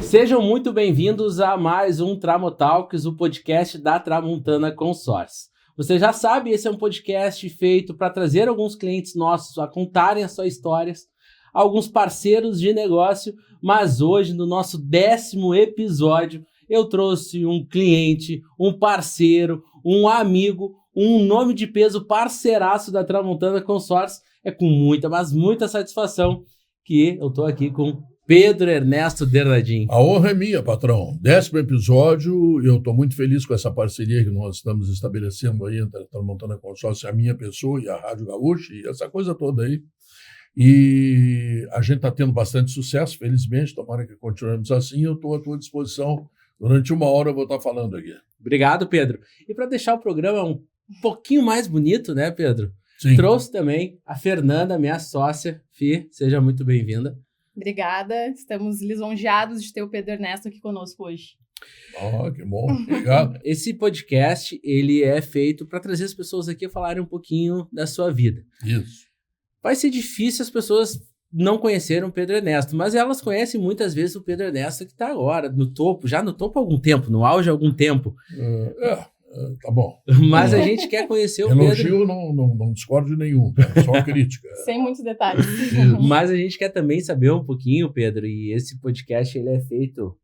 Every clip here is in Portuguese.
Sejam muito bem-vindos a mais um Tramotalks, o podcast da Tramontana Consórcio. Você já sabe, esse é um podcast feito para trazer alguns clientes nossos a contarem as suas histórias, alguns parceiros de negócio, mas hoje, no nosso 10º episódio, eu trouxe um cliente, um parceiro, um amigo, um nome de peso parceiraço da Tramontana Consórcio. É com muita, mas muita satisfação que eu estou aqui com Pedro Ernesto Dernadim. A honra é minha, patrão. 10º episódio, eu estou muito feliz com essa parceria que nós estamos estabelecendo aí entre a Tramontana Consórcio, a minha pessoa e a Rádio Gaúcha e essa coisa toda aí. E a gente está tendo bastante sucesso, felizmente, tomara que continuemos assim. Eu estou à tua disposição. Durante 1 hora eu vou estar falando aqui. Obrigado, Pedro. E para deixar o programa um pouquinho mais bonito, né, Pedro? Sim. Trouxe também a Fernanda, minha sócia. Fih, seja muito bem-vinda. Obrigada, estamos lisonjeados de ter o Pedro Ernesto aqui conosco hoje. Que bom, obrigado. Esse podcast, ele é feito para trazer as pessoas aqui a falarem um pouquinho da sua vida. Isso. Vai ser difícil as pessoas não conhecerem o Pedro Ernesto, mas elas conhecem muitas vezes o Pedro Ernesto que está agora, no topo, já no topo há algum tempo, no auge há algum tempo. Tá bom. Mas a gente quer conhecer o Elogio, Pedro. não discordo de nenhum, tá? Só crítica. Sem muitos detalhes. Mas a gente quer também saber um pouquinho, Pedro, e esse podcast ele é feito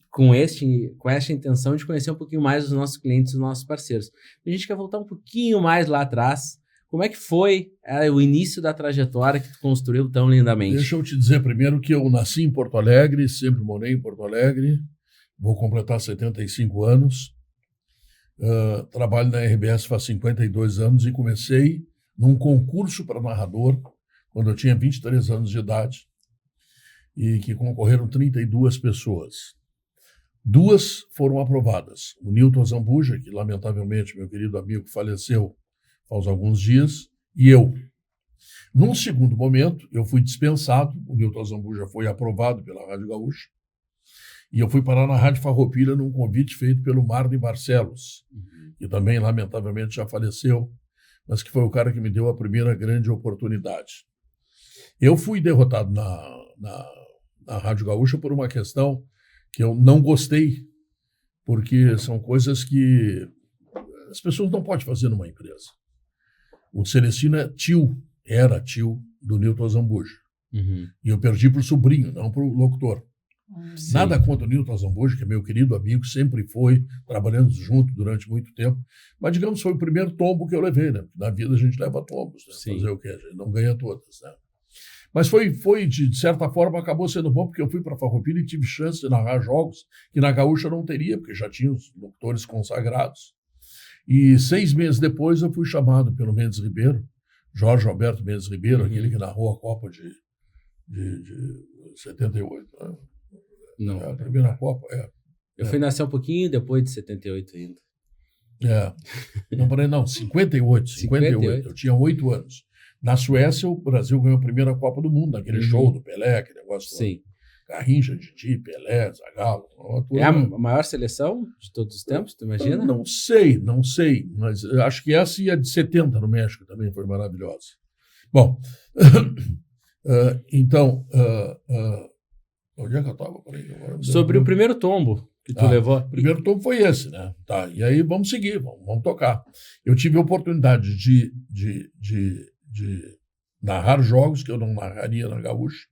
com essa intenção de conhecer um pouquinho mais os nossos clientes, os nossos parceiros. A gente quer voltar um pouquinho mais lá atrás. Como é que foi o início da trajetória que tu construiu tão lindamente? Deixa eu te dizer primeiro que eu nasci em Porto Alegre, sempre morei em Porto Alegre, vou completar 75 anos. Trabalho na RBS faz 52 anos e comecei num concurso para narrador quando eu tinha 23 anos de idade e que concorreram 32 pessoas. 2 foram aprovadas. O Newton Zambuja, que lamentavelmente meu querido amigo faleceu faz alguns dias, e eu. Num segundo momento, eu fui dispensado, o Newton Zambuja foi aprovado pela Rádio Gaúcha, e eu fui parar na Rádio Farroupilha num convite feito pelo Marlon Barcelos, que também, lamentavelmente, já faleceu, mas que foi o cara que me deu a primeira grande oportunidade. Eu fui derrotado na Rádio Gaúcha por uma questão que eu não gostei, porque são coisas que as pessoas não podem fazer numa empresa. O Celestino era tio do Newton Zambuja. E eu perdi para o sobrinho, não para o locutor. Sim. Nada contra o Newton Zambuja, que é meu querido amigo, sempre foi, trabalhando junto durante muito tempo. Mas, digamos, foi o primeiro tombo que eu levei, né? Na vida a gente leva tombos, né? Fazer o quê? A gente não ganha todas, né? Mas foi de certa forma, acabou sendo bom, porque eu fui para a Farroupilha e tive chance de narrar jogos que na Gaúcha não teria, porque já tinha os locutores consagrados. E 6 meses depois eu fui chamado pelo Mendes Ribeiro, Jorge Alberto Mendes Ribeiro, aquele que narrou a Copa de 78, né? Não. A primeira Copa, Eu fui nascer um pouquinho depois de 78 ainda. Não, 58. Eu tinha 8 anos. Na Suécia, o Brasil ganhou a primeira Copa do Mundo, naquele show do Pelé, aquele negócio todo. Sim. Garrincha, Didi, Pelé, Zagallo. É a maior seleção de todos os tempos, tu imagina? Não sei, mas eu acho que essa e a de 70 no México também foi maravilhosa. Bom, então, onde é que eu estava? Sobre o primeiro tombo que tu levou. O primeiro tombo foi esse, né? Tá, e aí vamos seguir, vamos tocar. Eu tive a oportunidade de narrar jogos que eu não narraria na Gaúcha.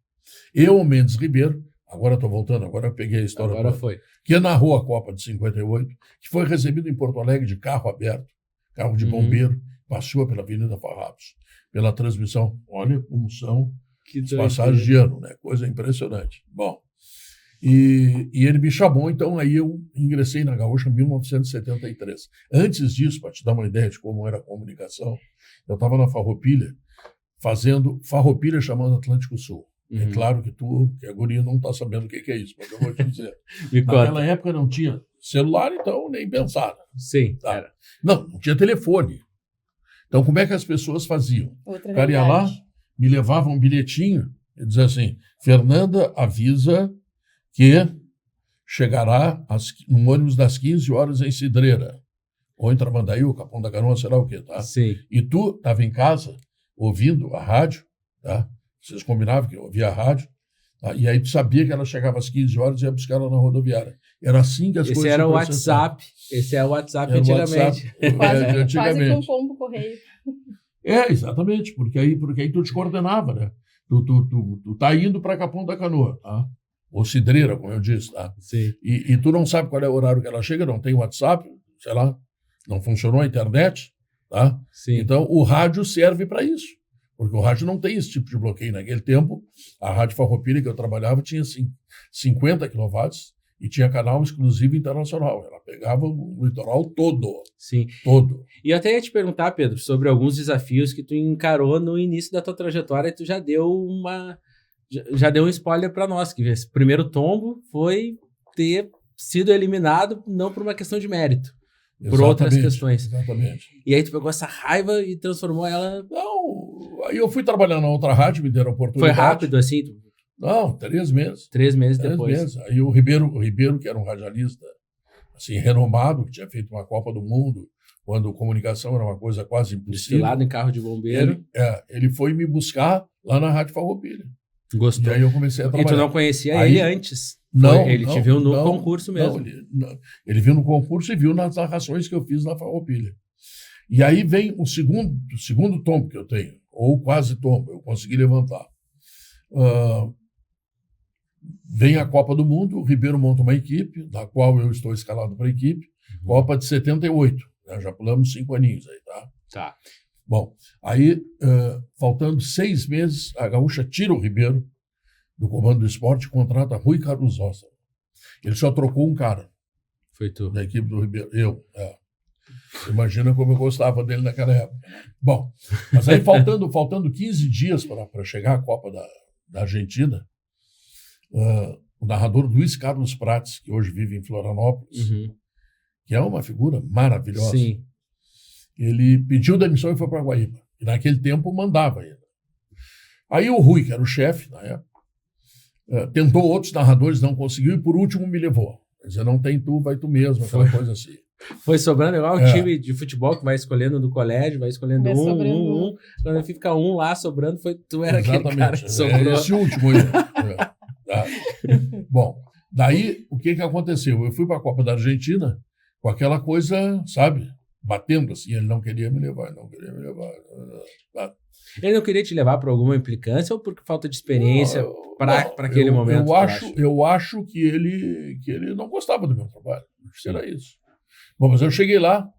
Eu, o Mendes Ribeiro, agora estou voltando, agora eu peguei a história. Agora foi. Que narrou a Copa de 58, que foi recebido em Porto Alegre de carro aberto, carro de bombeiro, passou pela Avenida Farrapos, pela transmissão. Olha como são as passagens de ano, né? Coisa impressionante. Bom, e ele me chamou, então aí eu ingressei na Gaúcha em 1973. Antes disso, para te dar uma ideia de como era a comunicação, eu estava na Farroupilha, fazendo Farroupilha chamando Atlântico Sul. É claro que tu, que é guri, não está sabendo o que é isso, mas eu vou te dizer. Naquela época não tinha celular, então nem pensar. Sim, tá? Era. Não tinha telefone. Então, como é que as pessoas faziam? O cara ia lá, me levava um bilhetinho e dizia assim, Fernanda avisa que chegará no ônibus das 15 horas em Cidreira, ou em Tramandaí, Capão da Canoa, sei lá o quê, tá? Sim. E tu estava em casa, ouvindo a rádio, tá? Vocês combinavam que eu ouvia a rádio, E aí tu sabia que ela chegava às 15 horas e ia buscar ela na rodoviária. Era assim que as coisas... Esse era o WhatsApp. Esse é o WhatsApp Era o antigamente. WhatsApp, Quase que um pombo correio. Exatamente, porque aí tu te coordenava, né? Tu tá indo para Capão da Canoa, tá? Ou Cidreira, como eu disse, tá? Sim. E tu não sabe qual é o horário que ela chega, não tem WhatsApp, sei lá, não funcionou a internet, tá? Sim. Então o rádio serve para isso, porque o rádio não tem esse tipo de bloqueio. Naquele tempo, a Rádio Farroupilha que eu trabalhava tinha 50 kW e tinha canal exclusivo internacional. Ela pegava o litoral todo. Sim. Todo. E eu até ia te perguntar, Pedro, sobre alguns desafios que tu encarou no início da tua trajetória e tu já deu um spoiler para nós, que esse primeiro tombo foi ter sido eliminado não por uma questão de mérito, por outras questões. Exatamente. E aí tu pegou essa raiva e transformou ela... Não, aí eu fui trabalhar na outra rádio, me deram a oportunidade. Foi rápido assim? Não, 3 meses. 3 meses 3 depois. meses. Aí o Ribeiro, que era um radialista assim, renomado, que tinha feito uma Copa do Mundo, quando comunicação era uma coisa quase impossível. Desfilado em carro de bombeiro. Ele foi me buscar lá na Rádio Farroupilha. Gostou. E aí eu comecei a trabalhar. E tu não conhecia ele antes? Não. Ele te viu no concurso mesmo. Ele viu no concurso e viu nas narrações que eu fiz na Farroupilha. E aí vem o segundo tombo que eu tenho, ou quase tombo, eu consegui levantar. Vem a Copa do Mundo, o Ribeiro monta uma equipe, da qual eu estou escalado para a equipe, Copa de 78, né? Já pulamos 5 aninhos aí, tá? Tá. Bom, aí, faltando 6 meses, a Gaúcha tira o Ribeiro do comando do esporte e contrata Rui Carlos Rosa. Ele só trocou um cara. Foi tu. Da equipe do Ribeiro. Imagina como eu gostava dele naquela época. Bom, mas aí faltando 15 dias para chegar à Copa da Argentina, o narrador Luiz Carlos Prates, que hoje vive em Florianópolis, que é uma figura maravilhosa, Sim. ele pediu demissão e foi para Guaíba. E naquele tempo mandava ainda. Aí o Rui, que era o chefe na época, tentou outros narradores, não conseguiu, e por último me levou. Quer dizer, não tem tu, vai tu mesmo, aquela coisa assim. Foi sobrando igual o time de futebol que vai escolhendo do colégio, vai escolhendo um. Quando fica um lá sobrando, tu era exatamente, aquele cara que sobrou. Esse último aí. Bom, daí o que aconteceu? Eu fui para a Copa da Argentina com aquela coisa, sabe, batendo assim, ele não queria me levar. Ele não queria te levar por alguma implicância ou por falta de experiência para aquele momento? Eu acho que ele não gostava do meu trabalho. Acho que era isso. Bom, mas eu cheguei lá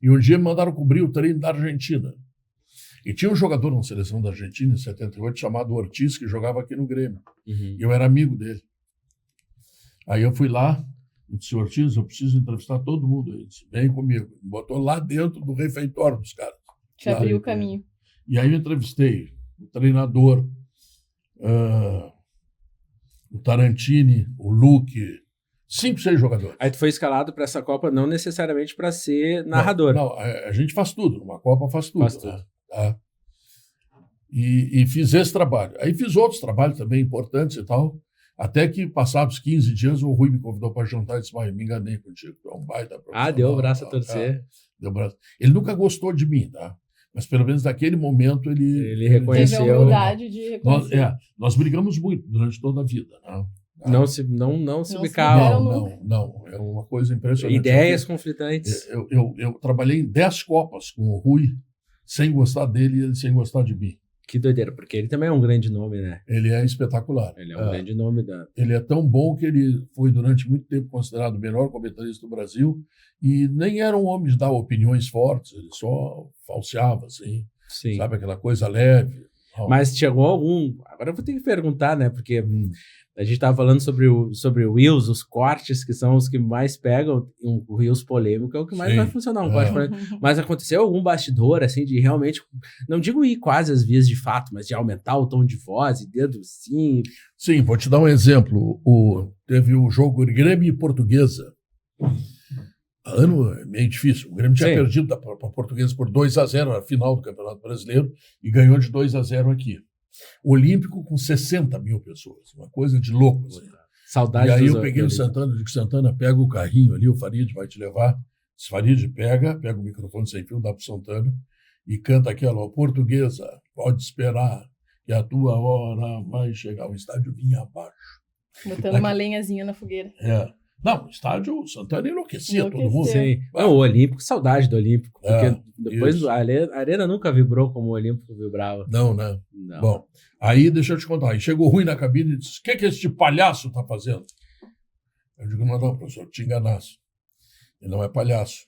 e um dia me mandaram cobrir o treino da Argentina. E tinha um jogador na seleção da Argentina, em 78, chamado Ortiz, que jogava aqui no Grêmio. E eu era amigo dele. Aí eu fui lá e disse, Ortiz, eu preciso entrevistar todo mundo. Ele disse, vem comigo. Me botou lá dentro do refeitório dos caras. Te abriu o caminho. E aí eu entrevistei o treinador, o Tarantini, o Luque, 5, 6 jogadores. Aí tu foi escalado para essa Copa não necessariamente para ser narrador. Não, a gente faz tudo. Uma Copa faz tudo. Faz tudo. Tá? E fiz esse trabalho. Aí fiz outros trabalhos também importantes e tal, até que passados 15 dias o Rui me convidou para jantar e disse, me enganei contigo, tu é um baita profissional. Deu o braço a torcer. Deu o braço. Ele nunca gostou de mim, tá? Mas pelo menos naquele momento ele reconheceu. Teve a humildade de reconhecer. Nós brigamos muito durante toda a vida, né? Não se bicavam. Não. É uma coisa impressionante. Ideias conflitantes. Eu trabalhei em 10 Copas com o Rui, sem gostar dele e ele sem gostar de mim. Que doideira, porque ele também é um grande nome, né? Ele é espetacular. Ele é um grande nome Ele é tão bom que ele foi durante muito tempo considerado o melhor comentarista do Brasil e nem era um homem de dar opiniões fortes, ele só falseava, assim. Sim. Sabe, aquela coisa leve. Mas chegou algum... Agora eu vou ter que perguntar, né? Porque a gente estava falando sobre o Reels, os cortes, que são os que mais pegam. O Reels polêmico é o que mais vai funcionar. Um corte polêmico. Mas aconteceu algum bastidor, assim, de realmente... Não digo ir quase às vias de fato, mas de aumentar o tom de voz e dedo, sim. Sim, vou te dar um exemplo. Teve o jogo Grêmio e Portuguesa. Ano meio difícil. O Grêmio tinha perdido para a Portuguesa por 2-0 na final do Campeonato Brasileiro e ganhou de 2-0 aqui. O Olímpico com 60 mil pessoas, uma coisa de louco. Assim. Saudade. E aí eu peguei o Santana, digo, Santana, pega o carrinho ali, o Farid vai te levar. Se Farid pega o microfone sem fio, dá para o Santana e canta aquela, Portuguesa, pode esperar, que a tua hora vai chegar. O estádio vinha abaixo. Botando uma lenhazinha na fogueira. Não, o estádio, o Santana enlouquecia todo mundo. Sim. Não, o Olímpico, saudade do Olímpico. Porque depois isso. a Arena nunca vibrou como o Olímpico vibrava. Não, né? Não. Bom, aí deixa eu te contar. Aí chegou o Rui na cabine e disse: o que este palhaço está fazendo? Eu digo: não, professor, te enganasse. Ele não é palhaço.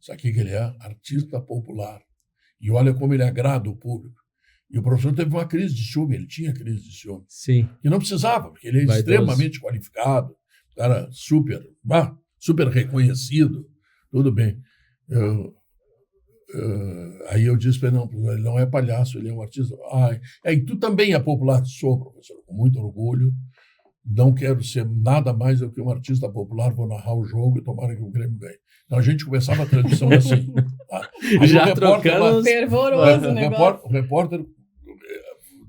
Sabe o que ele é? Artista popular. E olha como ele agrada o público. E o professor teve uma crise de ciúme, ele tinha crise de ciúme. Sim. E não precisava, porque ele é Vaidoso. extremamente qualificado, cara super reconhecido, tudo bem. Aí eu disse para ele: não, ele não é palhaço, ele é um artista. E tu também é popular? Sou, professor, com muito orgulho. Não quero ser nada mais do que um artista popular, vou narrar o jogo e tomara que o Grêmio ganhe. Então a gente começava a transmissão assim. Tá? Já trocando fervoroso o negócio. O repórter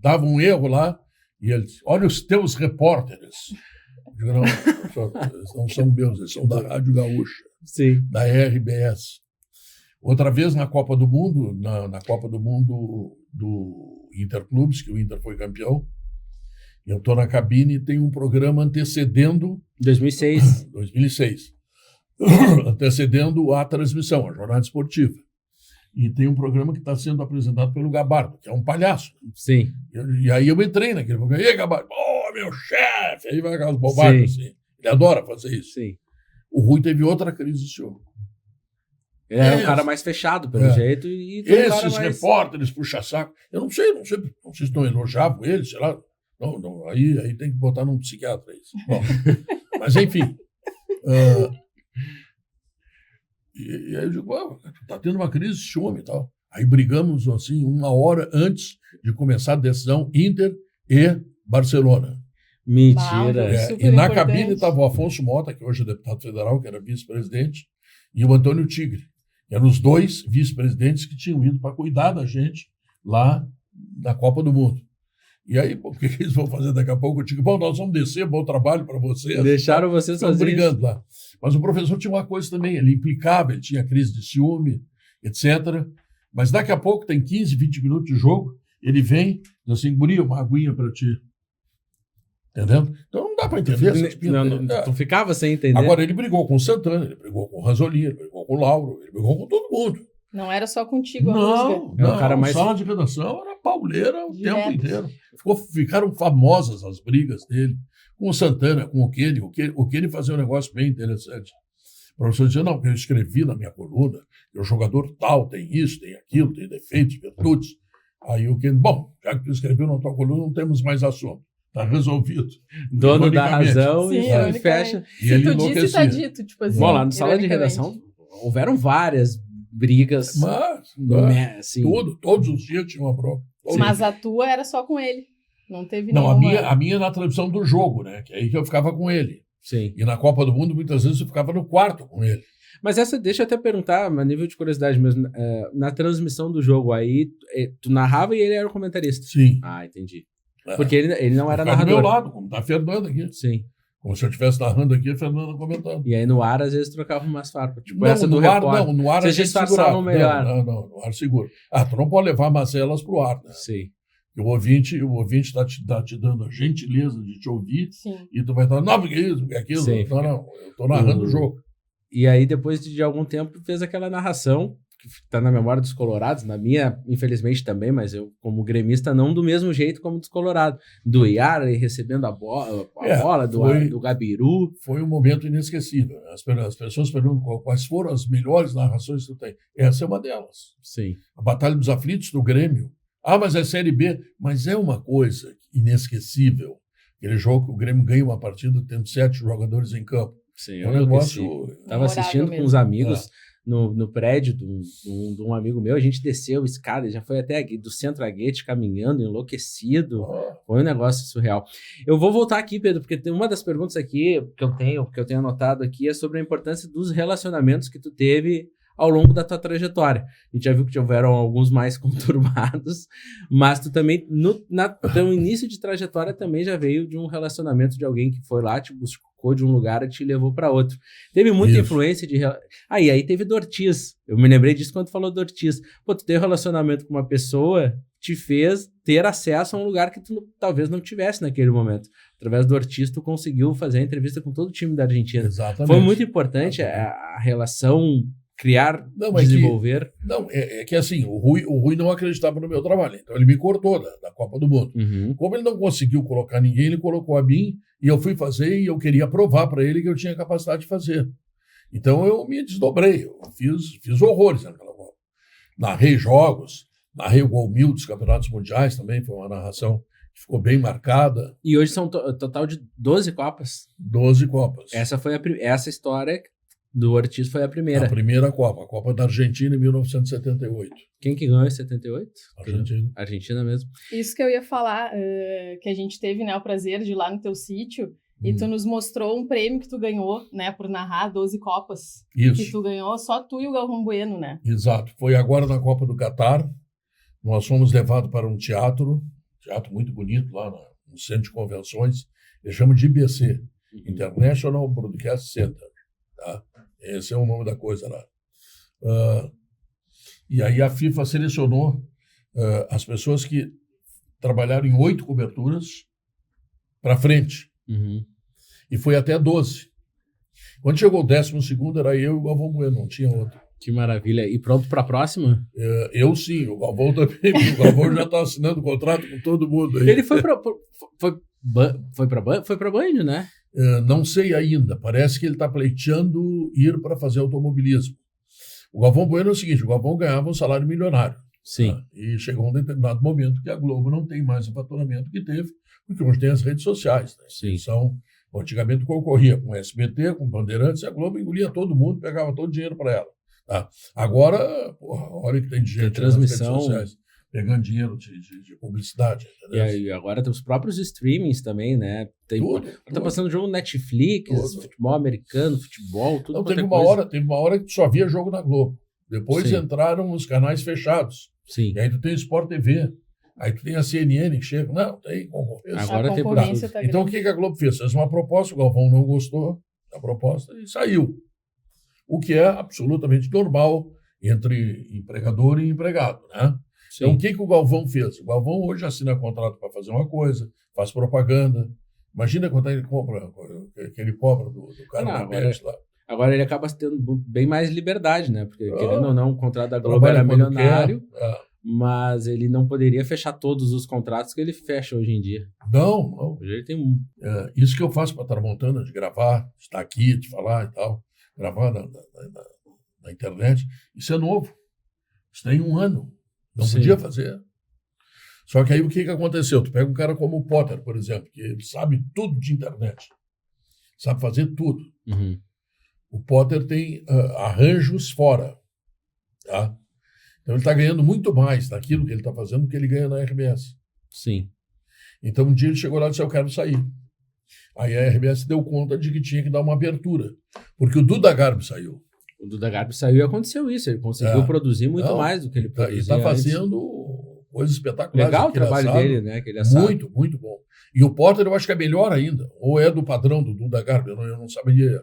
dava um erro lá e ele disse: olha os teus repórteres. Eu digo: não, professor, eles não são meus, eles são da Rádio Gaúcha, Sim. da RBS. Outra vez na Copa do Mundo, na Copa do Mundo do Interclubes, que o Inter foi campeão, eu estou na cabine e tem um programa antecedendo... 2006. 2006. Antecedendo a transmissão, a jornada esportiva. E tem um programa que está sendo apresentado pelo Gabardo, que é um palhaço. Sim. E aí eu entrei naquele programa. E aí, Gabardo? Meu chefe! Aí vai aquelas bobagens assim. Ele adora fazer isso. Sim. O Rui teve outra crise de ciúme. Ele era um cara mais fechado, pelo jeito. E esses repórteres puxa-saco. Eu não sei se não elogiavam ele, sei lá. Não, aí tem que botar num psiquiatra isso. Bom, mas enfim. E aí eu digo: tá tendo uma crise de ciúme e tal. Aí brigamos assim 1 hora antes de começar a decisão Inter e Barcelona. Mentira. E na cabine estava o Afonso Mota, que hoje é deputado federal, que era vice-presidente, e o Antônio Tigre. Eram os 2 vice-presidentes que tinham ido para cuidar da gente lá na Copa do Mundo. E aí, o que eles vão fazer daqui a pouco? Eu digo: bom, nós vamos descer, bom trabalho para vocês. Deixaram vocês sozinhos. Brigando lá. Mas o professor tinha uma coisa também, ele implicava, ele tinha crise de ciúme, etc. Mas daqui a pouco, tem 15, 20 minutos de jogo, ele vem, diz assim: guri, uma aguinha para ti. Entendeu? Então não dá para entender essas pintas. Tu ficava sem entender. Agora, ele brigou com o Santana, ele brigou com o Ranzolin, ele brigou com o Lauro, ele brigou com todo mundo. Não era só contigo a música. Não, o cara mais... sala de redação era pauleira o tempo inteiro. Ficaram famosas as brigas dele com o Santana, com o Kenny. O Kenny fazia um negócio bem interessante. O professor dizia: não, eu escrevi na minha coluna que o jogador tal tem isso, tem aquilo, tem defeitos, virtudes. Aí o Kenny: bom, já que tu escreveu na tua coluna, não temos mais assunto. Está resolvido. Dono da razão. Sim, e fecha. E se tu disse, está dito. Tipo assim, bom, lá na sala de redação houveram várias brigas. Mas todos os dias tinha uma bronca. Mas a tua era só com ele. Não teve nenhuma... Não, a minha na transmissão do jogo, né? Que é aí que eu ficava com ele. Sim. E na Copa do Mundo, muitas vezes, eu ficava no quarto com ele. Mas essa, deixa eu até perguntar, a nível de curiosidade mesmo, na transmissão do jogo aí, tu narrava e ele era o comentarista? Sim. Ah, entendi. Porque ele não era narrador. Do meu lado, como está a Fernanda aqui. Sim. Como se eu estivesse narrando aqui, a Fernanda comentando. E aí no ar, às vezes, trocavam umas farpas. Tipo, não, essa do repórter. No ar vocês disfarçavam melhor. Não, no ar seguro. Tu não pode levar mazelas pro ar, né? Sim. O ouvinte está te dando a gentileza de te ouvir. Sim. E tu vai estar: não, porque isso, porque aquilo. Sim. Não, eu estou narrando o jogo. E aí, depois de algum tempo, fez aquela narração que está na memória dos colorados, na minha, infelizmente, também, mas eu, como gremista, não do mesmo jeito como dos colorados. Do Iara recebendo a bola do Gabiru. Foi um momento inesquecível. As pessoas perguntam quais foram as melhores narrações que tu tem. Essa é uma delas. Sim. A Batalha dos Aflitos do Grêmio. Mas é Série B. Mas é uma coisa inesquecível. Aquele jogo que o Grêmio ganha uma partida tendo 7 jogadores em campo. Sim, é um negócio... Estava assistindo com uns amigos no prédio de um amigo meu. A gente desceu a escada, já foi até do centro a Guete, caminhando, enlouquecido. Foi um negócio surreal. Eu vou voltar aqui, Pedro, porque tem uma das perguntas aqui que eu tenho anotado aqui é sobre a importância dos relacionamentos que tu teve ao longo da tua trajetória. A gente já viu que tiveram alguns mais conturbados, mas tu também, no teu início de trajetória, também já veio de um relacionamento de alguém que foi lá, te buscou de um lugar e te levou para outro. Teve muita influência de... E aí teve do Ortiz. Eu me lembrei disso quando tu falou do Ortiz. Pô, tu teve um relacionamento com uma pessoa, te fez ter acesso a um lugar que tu talvez não tivesse naquele momento. Através do Ortiz, tu conseguiu fazer a entrevista com todo o time da Argentina. Exatamente. Foi muito importante a relação... criar, desenvolver. É que assim, o Rui não acreditava no meu trabalho, então ele me cortou da Copa do Mundo. Como ele não conseguiu colocar ninguém, ele colocou a mim, e eu fui fazer, e eu queria provar para ele que eu tinha capacidade de fazer. Então eu me desdobrei, eu fiz horrores naquela Copa. Narrei jogos, narrei o gol 1000 dos campeonatos mundiais também, foi uma narração que ficou bem marcada. E hoje são total de 12 Copas. 12 Copas. Essa história do Ortiz foi a primeira. A primeira Copa, a Copa da Argentina em 1978. Quem que ganhou em 78? Argentina. Argentina mesmo. Isso que eu ia falar, que a gente teve, né, o prazer de ir lá no teu sítio, e tu nos mostrou um prêmio que tu ganhou, né, por narrar 12 Copas. Isso. Que tu ganhou, só tu e o Galvão Bueno, né? Exato. Foi agora na Copa do Catar. Nós fomos levados para um teatro muito bonito lá no centro de convenções. Eles chamam de IBC, International Broadcast Center. Tá? Esse é o nome da coisa lá. E aí a FIFA selecionou as pessoas que trabalharam em 8 coberturas para frente. E foi até 12. Quando chegou o 12º, era eu e o Galvão Bueno, não tinha outro. Que maravilha. E pronto para a próxima? Eu sim, o Galvão também. O Galvão já está assinando contrato com todo mundo aí. Ele foi para Band, né? Não sei ainda. Parece que ele está pleiteando ir para fazer automobilismo. O Galvão Bueno é o seguinte, o Galvão ganhava um salário milionário. Sim. Tá? E chegou um determinado momento que a Globo não tem mais o faturamento que teve, porque hoje tem as redes sociais. Né? Sim. Antigamente concorria com o SBT, com Bandeirantes, e a Globo engolia todo mundo, pegava todo o dinheiro para ela. Tá? Agora, olha que tem gente transmissão, nas redes sociais, pegando dinheiro de publicidade. E agora tem os próprios streamings também, né? Tá passando jogo Netflix, futebol americano, futebol, tudo. Não, teve uma hora que tu só via jogo na Globo. Depois entraram os canais fechados. Sim. E aí tu tem o Sport TV. Aí tu tem a CNN que chega. Não, tem concorrência. Agora tem concorrência. Tá então o que a Globo fez? Fez uma proposta, o Galvão não gostou da proposta e saiu. O que é absolutamente normal entre empregador e empregado, né? Sim. Então o que o Galvão fez? O Galvão hoje assina contrato para fazer uma coisa, faz propaganda. Imagina quanto ele cobra do cara da Bet lá. Agora ele acaba tendo bem mais liberdade, né? Porque, querendo ou não, o contrato da Globo era milionário, mas ele não poderia fechar todos os contratos que ele fecha hoje em dia. Não. Hoje ele tem isso que eu faço para a Tramontana, de gravar, de estar aqui, de falar e tal, gravar na internet, isso é novo. Isso tem 1 ano. Não podia fazer. Só que aí o que aconteceu? Tu pega um cara como o Potter, por exemplo, que sabe tudo de internet. Sabe fazer tudo. O Potter tem arranjos fora. Tá? Então ele está ganhando muito mais daquilo que ele está fazendo do que ele ganha na RBS. Sim. Então um dia ele chegou lá e disse, eu quero sair. Aí a RBS deu conta de que tinha que dar uma abertura. Porque o Duda Garbi saiu. O Duda Garbi saiu e aconteceu isso. Ele conseguiu produzir muito mais do que ele produzia. Ele está fazendo coisas espetaculares. Legal o trabalho dele, né? Que ele é muito, muito bom. E o Potter eu acho que é melhor ainda. Ou é do padrão do Duda Garbi. Eu não saberia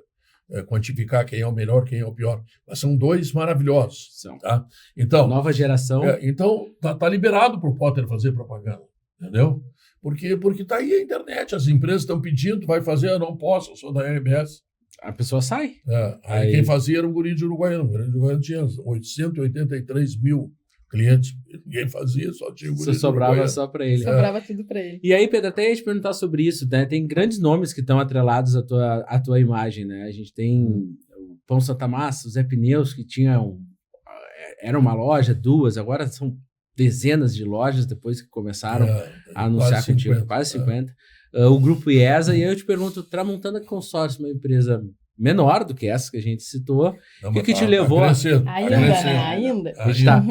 quantificar quem é o melhor, quem é o pior. Mas são 2 maravilhosos. Tá? Então, nova geração. Então, tá liberado para o Potter fazer propaganda. Entendeu? Porque está aí a internet. As empresas estão pedindo, vai fazer, eu não posso, eu sou da RBS. A pessoa sai. Aí quem fazia era o Guri de Uruguaiana. O Guri de Uruguaiana tinha 883 mil clientes. Ninguém fazia, só tinha o Guri de sobrava só para ele. Sobrava tudo para ele. E aí, Pedro, até ia te perguntar sobre isso, né? Tem grandes nomes que estão atrelados à tua imagem, né? A gente tem o Pão Santa Massa, o Zé Pneus, que era uma loja, 2, agora são dezenas de lojas depois que começaram a anunciar que tinha quase 50. O Grupo IESA, e aí eu te pergunto, Tramontana Consórcio, uma empresa menor do que essa que a gente citou, o que te levou ainda. A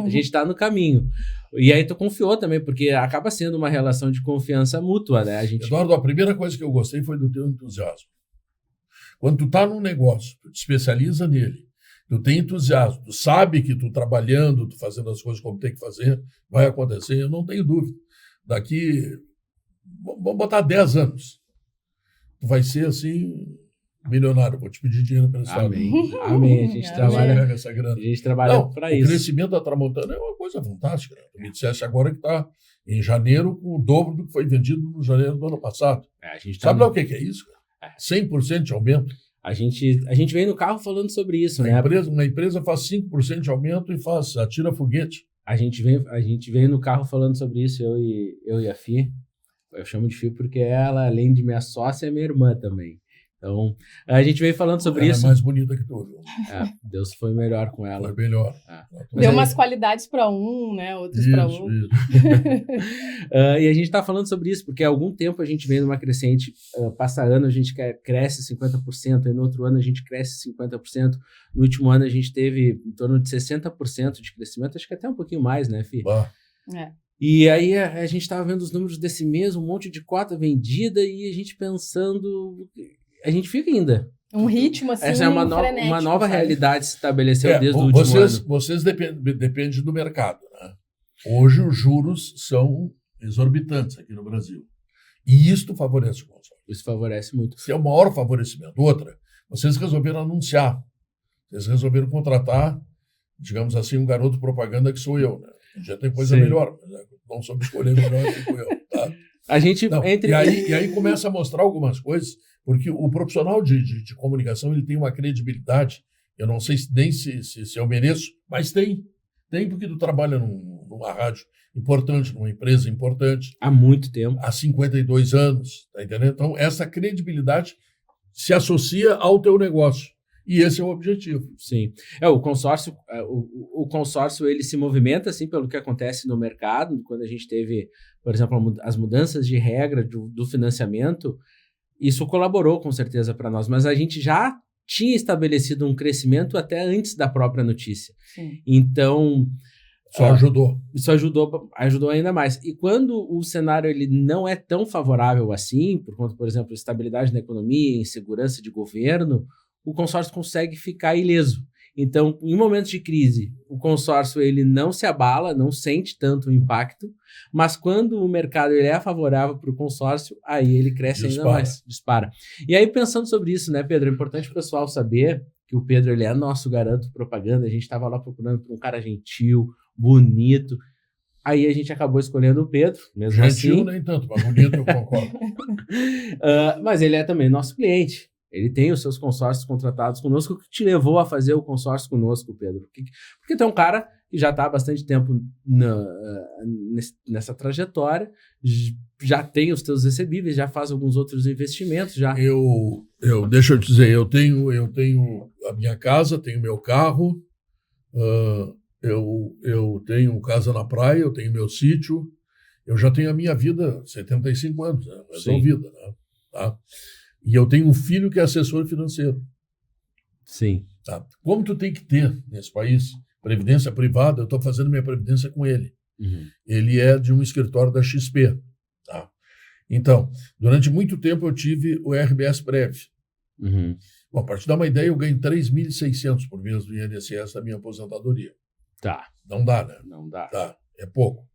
gente está no caminho. E aí tu confiou também, porque acaba sendo uma relação de confiança mútua, né? Eduardo, a primeira coisa que eu gostei foi do teu entusiasmo. Quando tu tá num negócio, tu te especializa nele, tu tem entusiasmo, tu sabe que tu trabalhando, tu fazendo as coisas como tem que fazer, vai acontecer, eu não tenho dúvida. Daqui, vamos botar 10 anos, tu vai ser assim, milionário, vou te pedir dinheiro emprestado. Amém. A gente trabalha, essa grana. a gente trabalha para isso. O crescimento da Tramontana é uma coisa fantástica. Né? Tu me disseste agora que está em janeiro com o dobro do que foi vendido no janeiro do ano passado. Sabe lá o que é isso? Cara? 100% de aumento. A gente vem no carro falando sobre isso, né? Uma empresa faz 5% de aumento e atira foguete. A gente vem no carro falando sobre isso, eu e a Fi. Eu chamo de Fi porque ela, além de minha sócia, é minha irmã também. Então, a gente veio falando sobre isso. Ela é mais bonita que tu, viu? Deus foi melhor com ela. Foi melhor. Deu umas qualidades para um, né? Outros para outro. E a gente está falando sobre isso, porque há algum tempo a gente vem numa crescente. Passa ano, a gente cresce 50%, e no outro ano a gente cresce 50%. No último ano a gente teve em torno de 60% de crescimento, acho que até um pouquinho mais, né, Fih? E aí a gente estava vendo os números desse mês, um monte de cota vendida, e a gente pensando... A gente fica ainda. Um ritmo assim. Essa é uma nova realidade se estabeleceu desde o último ano. Vocês dependem do mercado. Né? Hoje os juros são exorbitantes aqui no Brasil. E isto favorece o consórcio. Isso favorece muito. Isso é o maior favorecimento. Outra, vocês resolveram anunciar. Vocês resolveram contratar, digamos assim, um garoto propaganda que sou eu. Né? Já tem coisa melhor. Mas não soube escolher melhor que eu. Tá? A gente e aí começa a mostrar algumas coisas. Porque o profissional de comunicação ele tem uma credibilidade, eu não sei nem se eu mereço, mas tem. Tem porque tu trabalha numa rádio importante, numa empresa importante. Há muito tempo. Há 52 anos, tá entendendo? Então, essa credibilidade se associa ao teu negócio. E esse é o objetivo. Sim. O consórcio ele se movimenta assim, pelo que acontece no mercado. Quando a gente teve, por exemplo, as mudanças de regra do financiamento, isso colaborou com certeza para nós, mas a gente já tinha estabelecido um crescimento até antes da própria notícia. Sim. Então... ajudou. Isso ajudou ainda mais. E quando o cenário ele não é tão favorável assim, por conta, por exemplo, estabilidade na economia, insegurança de governo, o consórcio consegue ficar ileso. Então, em momentos de crise, o consórcio ele não se abala, não sente tanto o impacto, mas quando o mercado ele é favorável para o consórcio, aí ele cresce ainda mais, dispara. E aí, pensando sobre isso, né, Pedro, é importante o pessoal saber que o Pedro ele é nosso garoto propaganda, a gente estava lá procurando por um cara gentil, bonito, aí a gente acabou escolhendo o Pedro, mesmo gentil, assim. Nem tanto, mas bonito eu concordo. Mas ele é também nosso cliente. Ele tem os seus consórcios contratados conosco. O que te levou a fazer o consórcio conosco, Pedro? Porque tu é um cara que já está há bastante tempo nessa trajetória, já tem os teus recebíveis, já faz alguns outros investimentos. Deixa eu te dizer, eu tenho a minha casa, tenho meu carro, eu tenho casa na praia, eu tenho meu sítio, eu já tenho a minha vida, 75 anos, né? Resolvida, né? Tá? E eu tenho um filho que é assessor financeiro. Sim. Tá? Como tu tem que ter nesse país previdência privada, eu estou fazendo minha previdência com ele. Uhum. Ele é de um escritório da XP. Tá? Então, durante muito tempo eu tive o RBS Prev. Uhum. Bom, para te dar uma ideia, eu ganho 3.600 por mês do INSS da minha aposentadoria. Tá. Não dá, né? Não dá. Tá, é pouco.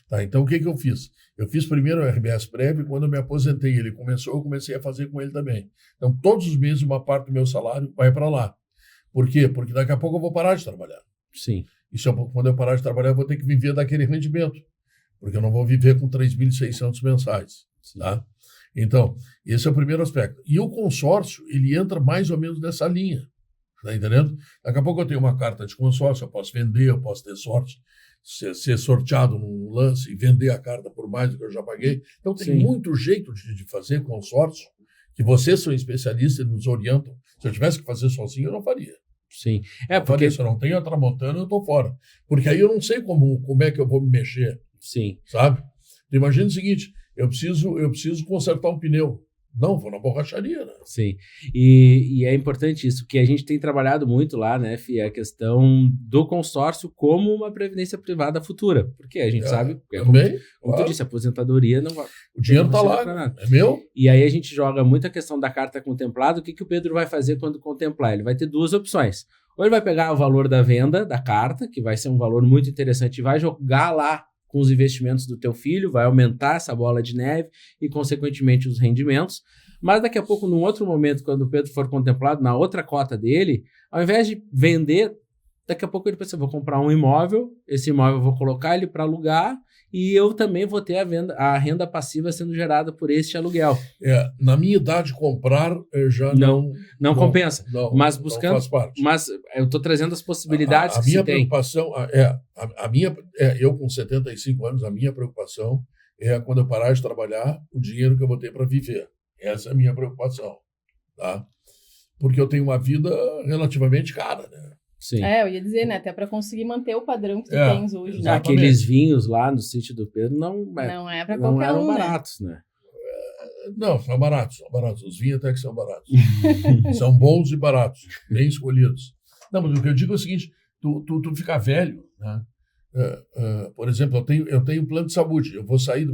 Tá, então, o que eu fiz? Eu fiz primeiro o RBS Prev e quando eu me aposentei, ele começou, eu comecei a fazer com ele também. Então, todos os meses, uma parte do meu salário vai para lá. Por quê? Porque daqui a pouco eu vou parar de trabalhar. Sim. E quando eu parar de trabalhar, eu vou ter que viver daquele rendimento. Porque eu não vou viver com 3.600 mensais. Tá? Então, esse é o primeiro aspecto. E o consórcio, ele entra mais ou menos nessa linha. Tá entendendo? Daqui a pouco eu tenho uma carta de consórcio, eu posso vender, eu posso ter sorte, ser sorteado num lance e vender a carta por mais do que eu já paguei. Então tem muito jeito de fazer consórcio, que vocês são especialistas e nos orientam. Se eu tivesse que fazer sozinho, eu não faria. Sim. Porque se eu não tenho a Tramontana, eu estou fora. Porque aí eu não sei como é que eu vou me mexer. Sim. Sabe? Imagina o seguinte, eu preciso consertar um pneu. Não, vou na borracharia, né? Sim, e é importante isso, que a gente tem trabalhado muito lá, né, Fih, a questão do consórcio como uma previdência privada futura, porque a gente sabe, como tu disse, a aposentadoria não vai... O dinheiro está lá, é meu. E aí a gente joga muito a questão da carta contemplada, o que o Pedro vai fazer quando contemplar? Ele vai ter duas opções, Ou ele vai pegar o valor da venda da carta, que vai ser um valor muito interessante, e vai jogar lá com os investimentos do teu filho, vai aumentar essa bola de neve e, consequentemente, os rendimentos. Mas daqui a pouco, num outro momento, quando o Pedro for contemplado na outra cota dele, ao invés de vender, daqui a pouco ele pensa, vou comprar um imóvel, esse imóvel eu vou colocar ele para alugar e eu também vou ter a renda passiva sendo gerada por este aluguel. Na minha idade, comprar já não compensa. Mas buscando, não faz parte. Mas eu estou trazendo as possibilidades que se tem. Eu com 75 anos, a minha preocupação é quando eu parar de trabalhar, o dinheiro que eu vou ter para viver. Essa é a minha preocupação, tá? Porque eu tenho uma vida relativamente cara, né? Sim. Eu ia dizer, né? Até para conseguir manter o padrão que tu tens hoje. Né? Aqueles vinhos lá no sítio do Pedro não é para qualquer um, baratos, né? Não, são baratos. Os vinhos até que são baratos. São bons e baratos, bem escolhidos. Não, mas o que eu digo é o seguinte, tu fica velho, né? Por exemplo, eu tenho plano de saúde. Eu vou sair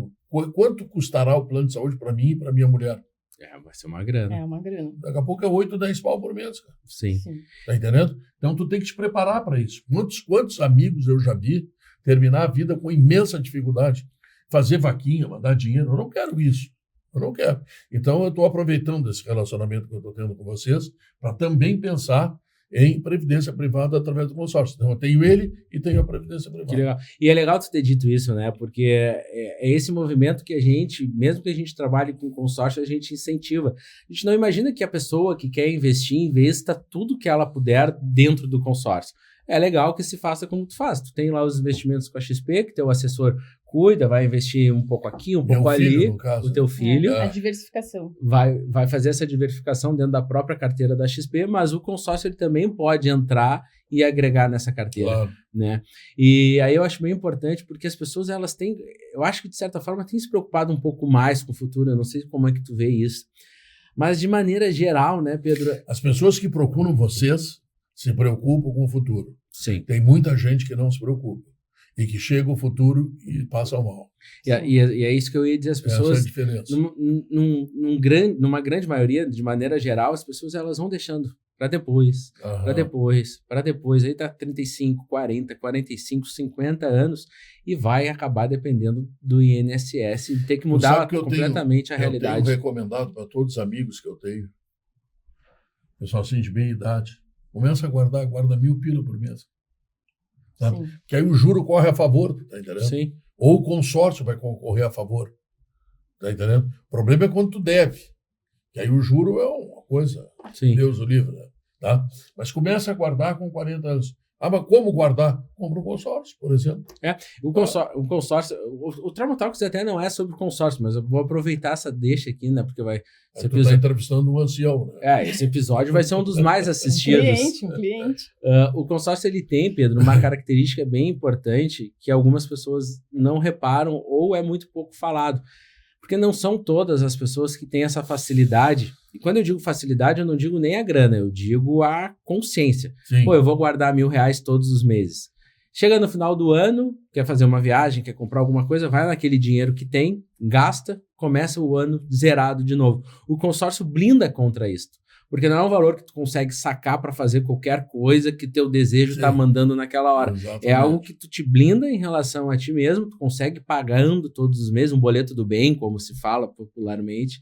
Quanto custará o plano de saúde para mim e para minha mulher? Vai ser uma grana. É uma grana. Daqui a pouco é 8, 10 pau por mês, cara. Sim. Tá entendendo? Então, tu tem que te preparar para isso. Quantos amigos eu já vi terminar a vida com imensa dificuldade? Fazer vaquinha, mandar dinheiro. Eu não quero isso. Eu não quero. Então, eu estou aproveitando esse relacionamento que eu estou tendo com vocês para também pensar em previdência privada através do consórcio. Então, eu tenho ele e tenho a previdência privada. Que legal. E é legal tu ter dito isso, né? Porque é esse movimento que a gente, mesmo que a gente trabalhe com consórcio, a gente incentiva. A gente não imagina que a pessoa que quer investir, investa tudo que ela puder dentro do consórcio. É legal que se faça como tu faz. Tu tem lá os investimentos com a XP, que teu assessor cuida, vai investir um pouco aqui, um pouco ali, no caso, o teu filho. A diversificação. Vai fazer essa diversificação dentro da própria carteira da XP, mas o consórcio ele também pode entrar e agregar nessa carteira, claro, né? E aí eu acho bem importante, porque as pessoas, elas têm, eu acho que de certa forma têm se preocupado um pouco mais com o futuro, eu não sei como é que tu vê isso, mas de maneira geral, né, Pedro? As pessoas que procuram vocês se preocupam com o futuro. Sim. Tem muita gente que não se preocupa e que chega o futuro e passa mal. E é isso que eu ia dizer, as pessoas, essa é a diferença. Numa grande maioria, de maneira geral, as pessoas elas vão deixando para depois, para depois, aí tá 35, 40, 45, 50 anos e vai acabar dependendo do INSS e ter que mudar completamente a realidade. Eu tenho recomendado para todos os amigos que eu tenho, pessoal assim de meia idade, começa a guarda 1.000 pila por mês. Sabe? Que aí o juro corre a favor, tá entendendo? Sim. Ou o consórcio vai concorrer a favor, tá entendendo? O problema é quando tu deve, que aí o juro é uma coisa, sim, Deus o livre, né? Tá? Mas começa a guardar com 40 anos. Mas como guardar? Compra um consórcio, por exemplo. O consórcio, o Traumatalks até não é sobre consórcio, mas eu vou aproveitar essa deixa aqui, né, porque vai... Tu está entrevistando um ancião, né? Esse episódio vai ser um dos mais assistidos. Um cliente. O consórcio, ele tem, Pedro, uma característica bem importante que algumas pessoas não reparam ou é muito pouco falado. Porque não são todas as pessoas que têm essa facilidade. E quando eu digo facilidade, eu não digo nem a grana, eu digo a consciência. Sim. Pô, eu vou guardar R$1.000 todos os meses. Chega no final do ano, quer fazer uma viagem, quer comprar alguma coisa, vai naquele dinheiro que tem, gasta, começa o ano zerado de novo. O consórcio blinda contra isso. Porque não é um valor que tu consegue sacar para fazer qualquer coisa que teu desejo está mandando naquela hora. Exatamente. É algo que tu te blinda em relação a ti mesmo, tu consegue pagando todos os meses, um boleto do bem, como se fala popularmente.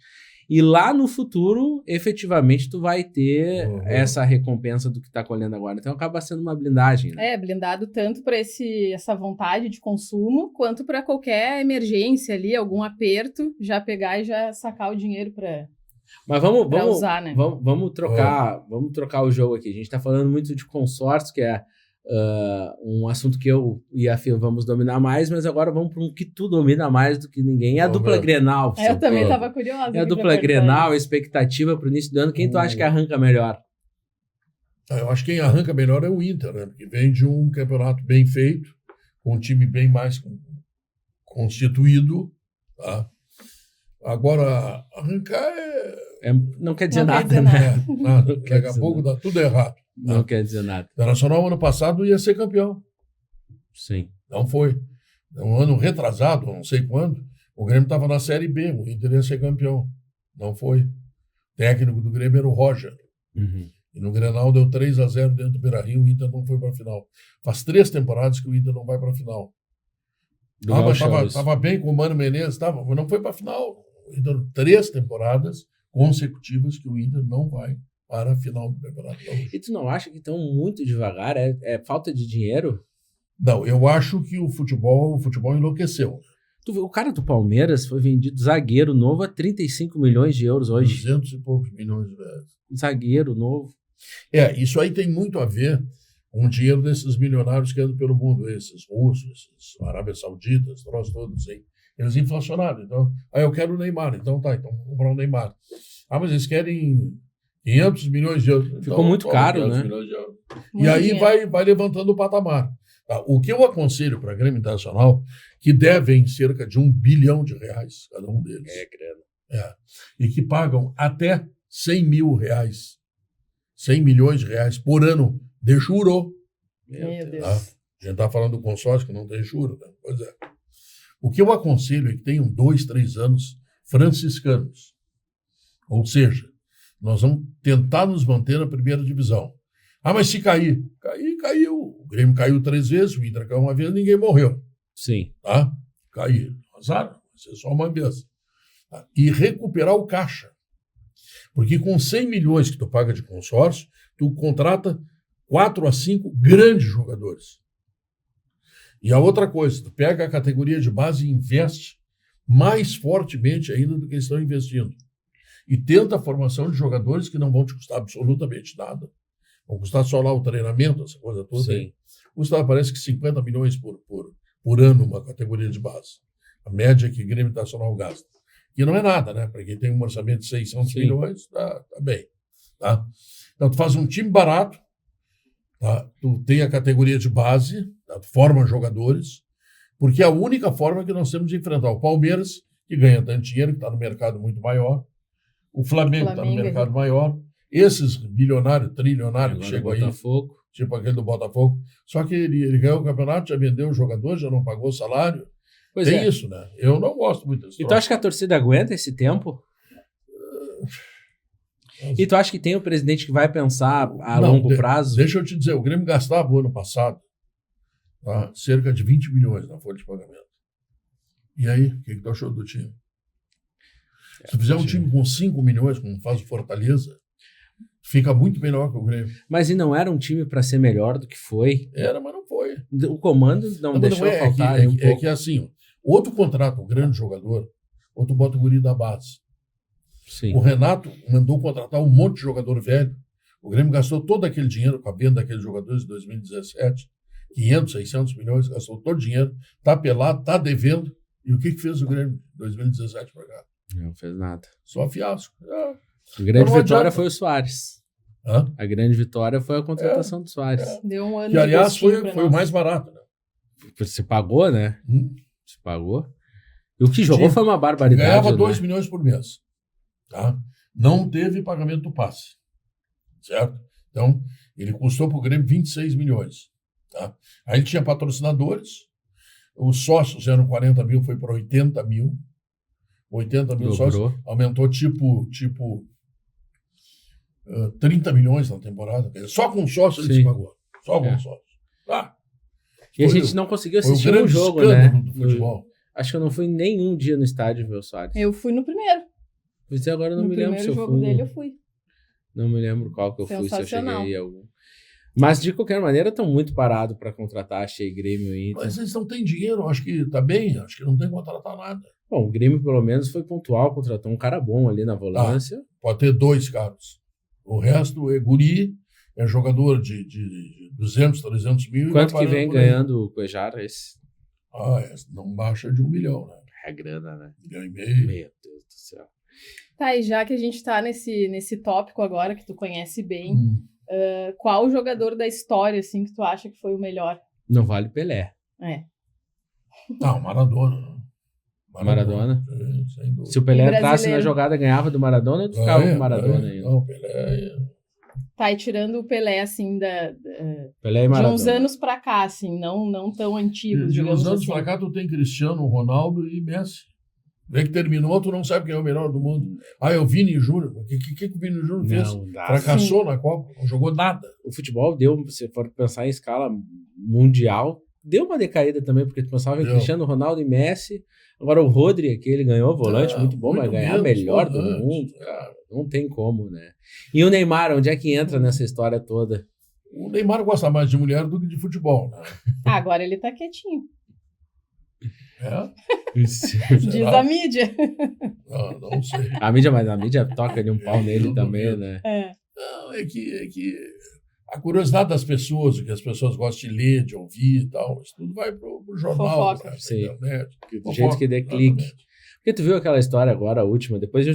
E lá no futuro, efetivamente, tu vai ter essa recompensa do que tá colhendo agora. Então acaba sendo uma blindagem, né? Blindado tanto para essa vontade de consumo, quanto para qualquer emergência ali, algum aperto, já pegar e já sacar o dinheiro para... Mas vamos usar, né? Vamos trocar o jogo aqui. A gente está falando muito de consórcio, que é um assunto que eu e a Fia vamos dominar mais, mas agora vamos para um que tu domina mais do que ninguém. É a dupla Grenal. Eu também estava curiosa. É a dupla Grenal, a expectativa para o início do ano. Quem tu acha que arranca melhor? Eu acho que quem arranca melhor é o Inter, né? Porque vem de um campeonato bem feito, com um time bem mais constituído, tá? Agora, arrancar não quer dizer nada, né? Nada. Daqui a pouco dá tudo errado. Não quer dizer nada. O Internacional, ano passado, ia ser campeão. Sim. Não foi. Um ano retrasado, não sei quando, o Grêmio estava na Série B, o Inter ia ser campeão. Não foi. O técnico do Grêmio era o Roger. E no Grenal deu 3-0 dentro do Beira-Rio, o Inter não foi para a final. Faz 3 temporadas que o Inter não vai para a final. Mas estava bem com o Mano Menezes, mas não foi para a final. Então, 3 temporadas consecutivas que o Inter não vai para a final do Campeonato Gaúcho. E tu não acha que estão muito devagar? É falta de dinheiro? Não, eu acho que o futebol enlouqueceu. Tu viu, o cara do Palmeiras foi vendido zagueiro novo a 35 milhões de euros hoje. 200 e poucos milhões de reais. Zagueiro novo. Isso aí tem muito a ver com o dinheiro desses milionários que andam pelo mundo, esses russos, esses Arábia Saudita, esses troços todos aí. Eles inflacionaram. Então, eu quero o Neymar. Então vamos comprar o Neymar. Mas eles querem 500 milhões de euros. Ficou muito caro, né? E aí vai levantando o patamar. O que eu aconselho para a Grêmio Internacional, que devem cerca de R$1 bilhão, cada um deles. Grana. E que pagam até R$100 milhões de reais por ano de juro. Meu Deus. A gente está falando do consórcio que não tem juro. Né? Pois é. O que eu aconselho é que tenham 2, 3 anos franciscanos. Ou seja, nós vamos tentar nos manter na primeira divisão. Mas se cair, caiu. O Grêmio caiu 3 vezes, o Inter caiu uma vez, ninguém morreu. Sim. Caiu. Azar, vai ser só uma vez. E recuperar o caixa. Porque com 100 milhões que tu paga de consórcio, tu contrata 4 a 5 grandes jogadores. E a outra coisa, tu pega a categoria de base e investe mais fortemente ainda do que eles estão investindo. E tenta a formação de jogadores que não vão te custar absolutamente nada. Vão custar só lá o treinamento, essa coisa toda. Sim. Aí. Custa, parece que 50 milhões por ano uma categoria de base. A média que o Grêmio Internacional gasta. Que não é nada, né? Para quem tem um orçamento de 600 milhões, tá bem. Tá? Então, tu faz um time barato, tá? Tu tem a categoria de base, tá? Tu forma jogadores, porque é a única forma que nós temos de enfrentar o Palmeiras, que ganha tanto dinheiro, que está no mercado muito maior, o Flamengo está no mercado maior, esses bilionários, trilionários que chegam aí, tipo aquele do Botafogo, só que ele ganhou o campeonato, já vendeu o jogador, já não pagou salário. Pois tem isso, né? Eu não gosto muito disso. E tu acha que a torcida aguenta esse tempo? E tu acha que tem um presidente que vai pensar a longo prazo? Deixa eu te dizer, o Grêmio gastava o ano passado cerca de 20 milhões na folha de pagamento. E aí, o que tu achou do time? Se fizer um time com 5 milhões, como faz o Fortaleza, fica muito melhor que o Grêmio. Mas e não era um time para ser melhor do que foi? Era, mas não foi. O comando não deixou faltar um pouco. É que assim, outro contrato, um grande jogador, outro bota o guri da base. Sim. O Renato mandou contratar um monte de jogador velho. O Grêmio gastou todo aquele dinheiro com a venda daqueles jogadores de 2017. 500, 600 milhões, gastou todo o dinheiro. Está pelado, está devendo. E o que fez o Grêmio de 2017 para cá? Não fez nada. Só fiasco. A grande vitória foi o Soares. A grande vitória foi a contratação do Soares. Deu um ano que, aliás, foi o mais barato. Né? Se pagou, né? Se pagou. E o que jogou foi uma barbaridade. Ganhava 2 milhões por mês. Tá? Não teve pagamento do passe. Certo? Então, ele custou para o Grêmio 26 milhões. Tá? Aí ele tinha patrocinadores. Os sócios eram 40 mil, foi para 80 mil. 80 mil sócios. Aumentou tipo 30 milhões na temporada. Só com sócio ele se pagou. Só com sócio. E a gente não conseguiu assistir um jogo, né? Do futebol. Acho que eu não fui nenhum dia no estádio ver o Soares. Eu fui no primeiro. Pois é, agora eu não me lembro se eu fui. No primeiro jogo dele eu fui. Não me lembro qual que eu fui, se eu cheguei algum. Mas, de qualquer maneira, estão muito parados para contratar, achei Grêmio aí. Mas eles não têm dinheiro, acho que está bem, acho que não tem que contratar nada. Bom, o Grêmio, pelo menos, foi pontual, contratou um cara bom ali na volância. Pode ter 2 caras. O resto é guri, é jogador de 200, 300 mil. Quanto que vem ganhando o Cuejar esse? Não baixa de 1 milhão, né? É grana, né? 1,5 milhão. Meu Deus do céu. Tá, e já que a gente tá nesse tópico agora, que tu conhece bem, qual jogador da história, assim, que tu acha que foi o melhor? Não vale Pelé. Não, Maradona. Maradona? Sem dúvida. Se o Pelé entrasse na jogada, ganhava do Maradona ou tu ficava com o Maradona ainda? Não, Pelé... Tá, e tirando o Pelé, assim, Pelé e Maradona. de uns anos pra cá, assim, não tão antigos, de digamos uns anos assim. pra cá, tu tem Cristiano Ronaldo e Messi. Vê que terminou, tu não sabe quem é o melhor do mundo. É o Vini Júnior. O que o Vini Júnior fez? Fracassou na Copa, não jogou nada. O futebol deu, se for pensar em escala mundial, deu uma decaída também, porque tu pensava em Cristiano Ronaldo e Messi. Agora o Rodri, que ele ganhou, volante, muito bom, vai ganhar melhor do mundo. Cara, não tem como, né? E o Neymar, onde é que entra nessa história toda? O Neymar gosta mais de mulher do que de futebol, né? Agora ele tá quietinho. Diz a mídia. Não sei. A mídia toca ali um pau nele também, né? Não, é que a curiosidade das pessoas, o que as pessoas gostam de ler, de ouvir e tal, isso tudo vai pro jornal, pra internet. Do jeito que dê clique. Porque tu viu aquela história agora, a última, depois eu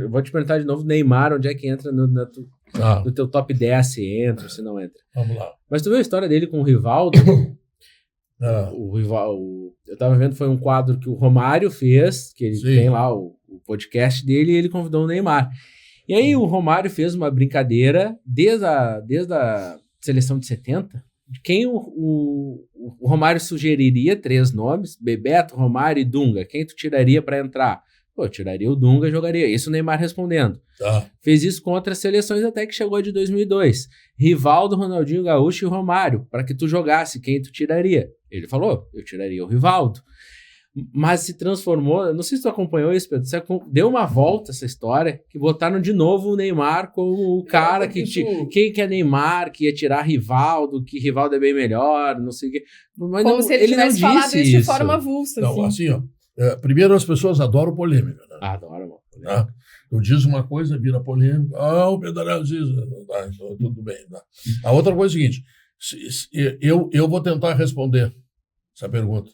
vou te perguntar de novo, Neymar, onde é que entra no teu top 10, se entra, se não entra. Vamos lá. Mas tu viu a história dele com o Rivaldo? Eu tava vendo, foi um quadro que o Romário fez, que ele tem lá o podcast dele, e ele convidou o Neymar. E aí o Romário fez uma brincadeira desde a seleção de 70, de quem o Romário sugeriria 3 nomes, Bebeto, Romário e Dunga. Quem tu tiraria para entrar? Pô, eu tiraria o Dunga e jogaria. Isso o Neymar respondendo. Fez isso contra as seleções até que chegou de 2002. Rivaldo, Ronaldinho Gaúcho e Romário, para que tu jogasse, quem tu tiraria? Ele falou, eu tiraria o Rivaldo. Mas se transformou, não sei se tu acompanhou isso, Pedro, você deu uma volta essa história, que botaram de novo o Neymar como o cara quem que é Neymar, que ia tirar Rivaldo, que Rivaldo é bem melhor, não sei o quê. Mas como se ele tivesse falado isso de forma avulsa. Não, assim, primeiro as pessoas adoram polêmica, né? Adoram polêmica. Eu diz uma coisa, vira polêmica. O Pedro diz, então, tudo bem. Tá. A outra coisa é o seguinte, eu vou tentar responder essa pergunta.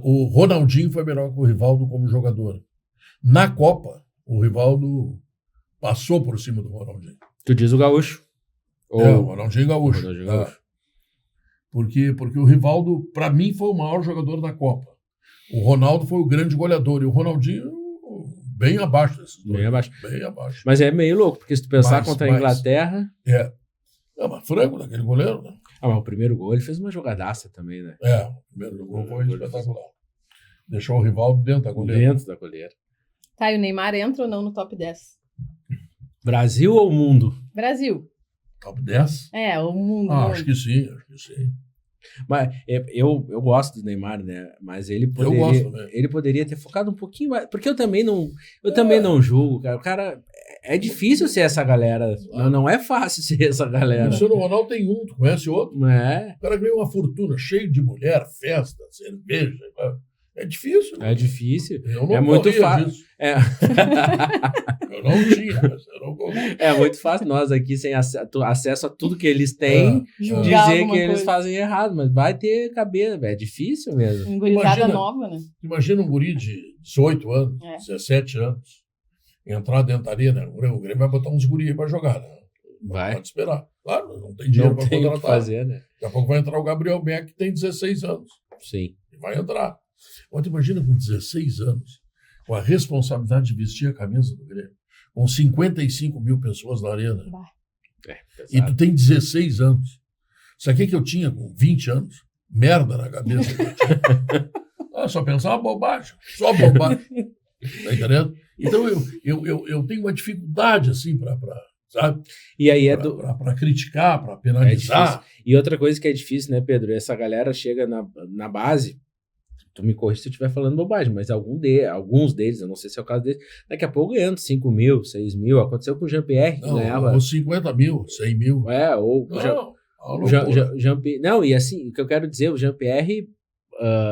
O Ronaldinho foi melhor que o Rivaldo como jogador. Na Copa, o Rivaldo passou por cima do Ronaldinho. Tu diz o Gaúcho? O Ronaldinho Gaúcho. Porque o Rivaldo, para mim, foi o maior jogador da Copa. O Ronaldo foi o grande goleador. E o Ronaldinho, bem abaixo desses dois. Bem abaixo. Mas é meio louco, porque se tu pensar contra a Inglaterra... Mas frango daquele goleiro, né? Mas o primeiro gol ele fez uma jogadaça também, né? O primeiro gol foi espetacular. Deixou o Rivaldo dentro da goleira. Tá, e o Neymar entra ou não no top 10? Brasil ou mundo? Brasil. Top 10? O mundo. Acho que sim. Mas eu gosto do Neymar, né? Mas ele poderia ter focado um pouquinho mais. Porque eu também não julgo, cara. O cara... É difícil ser essa galera. Não é fácil ser essa galera. O Cristiano Ronaldo tem um, tu conhece outro? O cara ganhou uma fortuna, cheio de mulher, festa, cerveja. É difícil. É difícil. Eu não é muito fácil. Eu não tinha, mas eu não corria. É muito fácil nós aqui, sem acesso a tudo que eles têm, dizer que eles fazem errado. Mas vai ter cabeça, é difícil mesmo. Engurizada nova, né? Imagina um guri de 18 anos, 17 anos. Entrar dentro da arena, o Grêmio vai botar uns guri aí pra jogar, né? Vai. Pode esperar. Claro, não tem dinheiro pra contratar. Fazer, né? Daqui a pouco vai entrar o Gabriel Beck, que tem 16 anos. Sim. E vai entrar. Agora, imagina com 16 anos, com a responsabilidade de vestir a camisa do Grêmio, com 55 mil pessoas na arena. E tu tem 16 anos. Sabe o que eu tinha com 20 anos? Merda na cabeça que eu tinha. Só pensava bobagem. Só bobagem. Tá entendendo? Então eu tenho uma dificuldade assim sabe? E aí para criticar, para penalizar. E outra coisa que é difícil, né, Pedro? Essa galera chega na base, tu me corrige se eu estiver falando bobagem, mas alguns deles, eu não sei se é o caso deles, daqui a pouco ganhando 5 mil, 6 mil. Aconteceu com o Jean-Pierre, que ganhava... Ou 50 mil, 100 mil. Jean-Pierre... Não, e assim, o que eu quero dizer, o Jean-Pierre...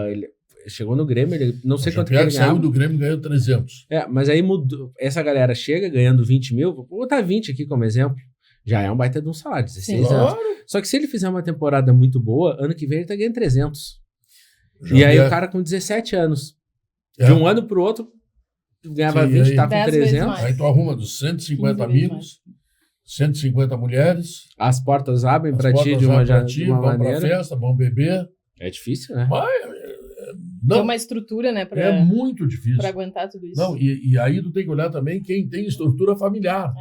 ele chegou no Grêmio, ele não sei quanto que ele ganhava. Saiu do Grêmio e ganhou 300. Mas aí mudou. Essa galera chega ganhando 20 mil, vou botar 20 aqui como exemplo, já é um baita de um salário, 16 anos. Só que se ele fizer uma temporada muito boa, ano que vem ele tá ganhando 300. E aí o cara com 17 anos, de um ano pro outro, ganhava 20, tá com 300. Aí tu arruma dos 150 amigos, 150 mulheres. As portas abrem pra ti de uma maneira. Vão pra festa, vão beber. É difícil, né? É uma estrutura, né? É muito difícil. Para aguentar tudo isso. Não, e aí tu tem que olhar também quem tem estrutura familiar.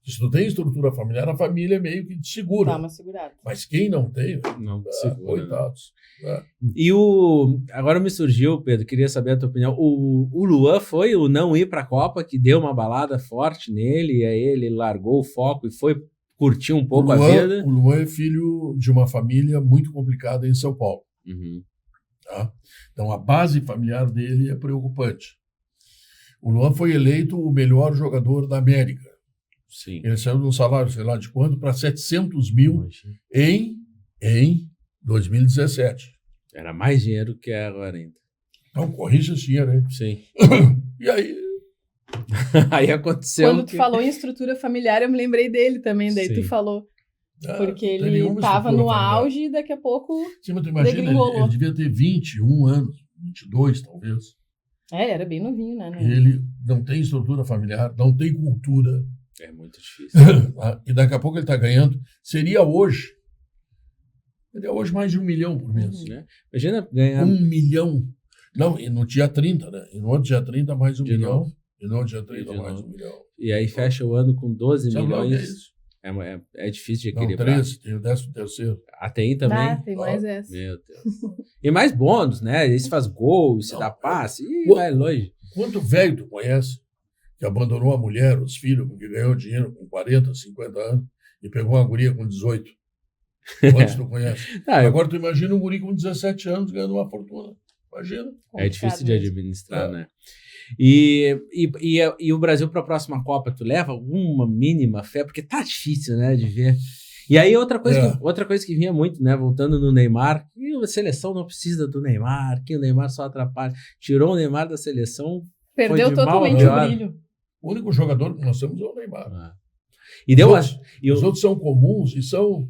Se tu tem estrutura familiar, a família é meio que te segura. Dá uma segurada. Mas quem não tem, Não segura, coitados. Né? E agora me surgiu, Pedro, queria saber a tua opinião. O Luan foi o não ir para a Copa que deu uma balada forte nele, e aí ele largou o foco e foi curtir um pouco a vida? O Luan é filho de uma família muito complicada em São Paulo. Uhum. Tá? Então a base familiar dele é preocupante. O Luan foi eleito o melhor jogador da América. Sim. Ele saiu de um salário, sei lá de quanto, para 700 mil em 2017. Era mais dinheiro que é agora ainda. Então, corrige esse dinheiro aí. Sim. E aí... Aí aconteceu. Quando tu falou em estrutura familiar, eu me lembrei dele também, daí Sim. tu falou. Porque tem ele nenhuma estava estrutura no familiar. auge e daqui a pouco. Sim, mas tu imagina, degringolou. ele devia ter 21 anos, 22 talvez. Ele era bem novinho, né? E ele não tem estrutura familiar, não tem cultura. É muito difícil. E daqui a pouco ele está ganhando. Seria hoje mais de 1 milhão por mês. Né? Imagina ganhar 1 milhão. Não, e no dia 30, né? E no outro dia 30, mais 1 De milhão. novo. E no outro dia 30, De mais novo. 1 milhão. E aí fecha o ano com 12 Sabe lá o que é milhões. isso? É difícil de Não, equilibrar. 13, tem o 13º. Tem também. Ah, tem mais essa. Meu Deus. E mais bônus, né? Aí se faz gol, se Não, dá passe, e Qu- vai longe. Quanto velho tu conhece que abandonou a mulher, os filhos, porque ganhou dinheiro com 40, 50 anos e pegou uma guria com 18? Quantos tu conhece? Ah, Agora tu imagina um guri com 17 anos ganhando uma fortuna. Imagina. é difícil de mesmo. administrar, É. né? E o Brasil para a próxima Copa, tu leva alguma mínima fé? Porque tá difícil, né, de ver. E aí outra coisa que vinha muito, né, voltando no Neymar, que a seleção não precisa do Neymar, que o Neymar só atrapalha. Tirou o Neymar da seleção. Perdeu Foi de mal a totalmente pior. o brilho. O único jogador que nós temos é o Neymar. E deu Os outros são comuns e são...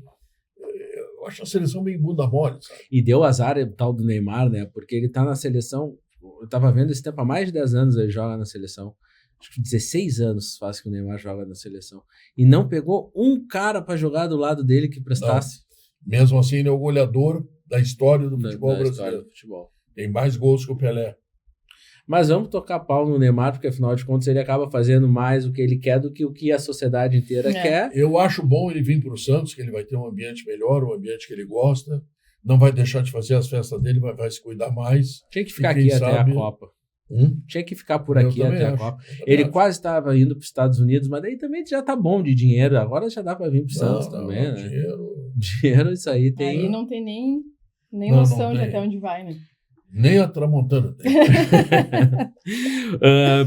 Eu acho a seleção bem bunda mole, sabe? E deu azar o tal do Neymar, né? Porque ele tá na seleção. Eu tava vendo esse tempo, há mais de 10 anos ele joga na seleção. Acho que 16 anos faz que o Neymar joga na seleção. E não pegou um cara pra jogar do lado dele que prestasse. Mesmo assim, ele é o goleador da história do futebol da história brasileiro. do futebol. Tem mais gols que o Pelé. Mas vamos tocar pau no Neymar, porque afinal de contas ele acaba fazendo mais o que ele quer do que o que a sociedade inteira quer. Eu acho bom ele vir para o Santos, que ele vai ter um ambiente melhor, um ambiente que ele gosta. Não vai deixar de fazer as festas dele, mas vai se cuidar mais. Tinha que ficar E quem aqui até sabe- a Copa. Hum? Tinha que ficar por Eu aqui também até a acho, Copa. eu também Ele acho. quase estava indo para os Estados Unidos, mas daí também já tá bom de dinheiro. Agora já dá para vir para o Santos também, né? Dinheiro, Dinheiro, isso aí tem. Aí não tem nem Não, noção não de tem. até onde vai, né? nem a Tramontana tem.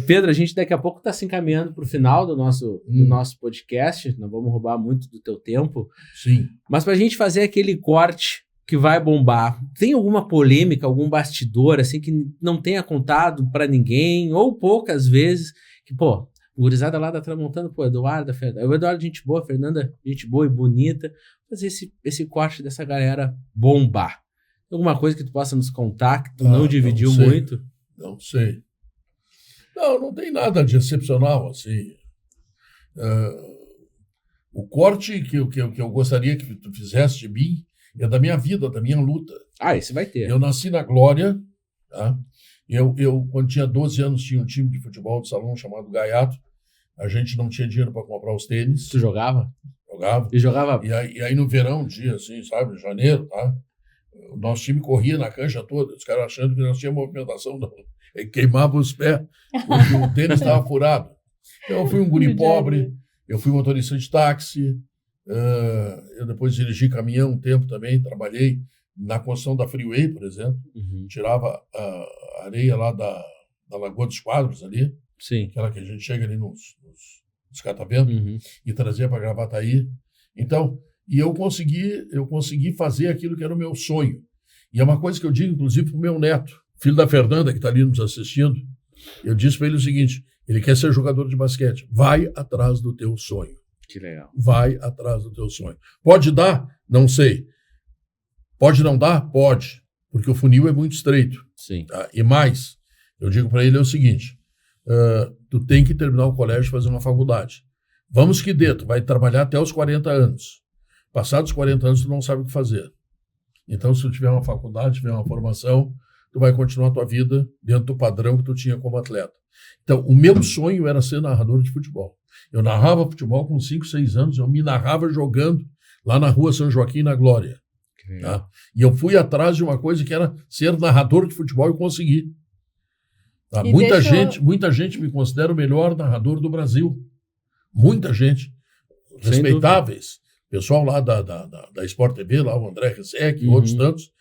Pedro, a gente daqui a pouco está se encaminhando para o final do nosso podcast. Não vamos roubar muito do teu tempo. Sim. Mas para a gente fazer aquele corte que vai bombar, tem alguma polêmica, algum bastidor assim que não tenha contado para ninguém, ou poucas vezes, que, pô, gurizada lá da Tramontana, pô, Eduardo, o Eduardo, gente boa, Fernanda, gente boa e bonita, fazer esse corte dessa galera bombar. Alguma coisa que tu possa nos contar, que tu não dividiu não sei. muito? Não sei. Não tem nada de excepcional, assim. O corte que eu gostaria que tu fizesse de mim é da minha vida, da minha luta. Ah, esse vai ter. Eu nasci na Glória, tá? Eu, quando tinha 12 anos, tinha um time de futebol de salão chamado Gaiato. A gente não tinha dinheiro para comprar os tênis. Tu jogava? Jogava. E jogava... E aí no verão, um dia assim, sabe, janeiro, tá? O nosso time corria na cancha toda, os caras achando que não tinha movimentação, não. E queimava os pés, porque o tênis estava furado. Então, eu fui um guri pobre, eu fui motorista de táxi, eu depois dirigi caminhão um tempo também, trabalhei na construção da Freeway, por exemplo, tirava a areia lá da Lagoa dos Quadros ali, Sim. aquela que a gente chega ali nos cataventos, e trazia para Gravataí. Então, e eu consegui fazer aquilo que era o meu sonho. E é uma coisa que eu digo, inclusive, para o meu neto, filho da Fernanda, que está ali nos assistindo. Eu disse para ele o seguinte, ele quer ser jogador de basquete. Vai atrás do teu sonho. Que legal. Vai atrás do teu sonho. Pode dar? Não sei. Pode não dar? Pode. Porque o funil é muito estreito. Sim. Tá? E mais, eu digo para ele o seguinte, tu tem que terminar o colégio e fazer uma faculdade. Vamos que dê, tu vai trabalhar até os 40 anos. Passados os 40 anos, tu não sabe o que fazer. Então, se tu tiver uma faculdade, tiver uma formação, tu vai continuar a tua vida dentro do padrão que tu tinha como atleta. Então, o meu sonho era ser narrador de futebol. Eu narrava futebol com 5, 6 anos, eu me narrava jogando lá na rua São Joaquim, na Glória. Tá? E eu fui atrás de uma coisa que era ser narrador de futebol e consegui. Tá? Muita gente me considera o melhor narrador do Brasil. Muita gente. Respeitáveis. Pessoal lá da Sport TV, lá o André Ressec e outros tantos.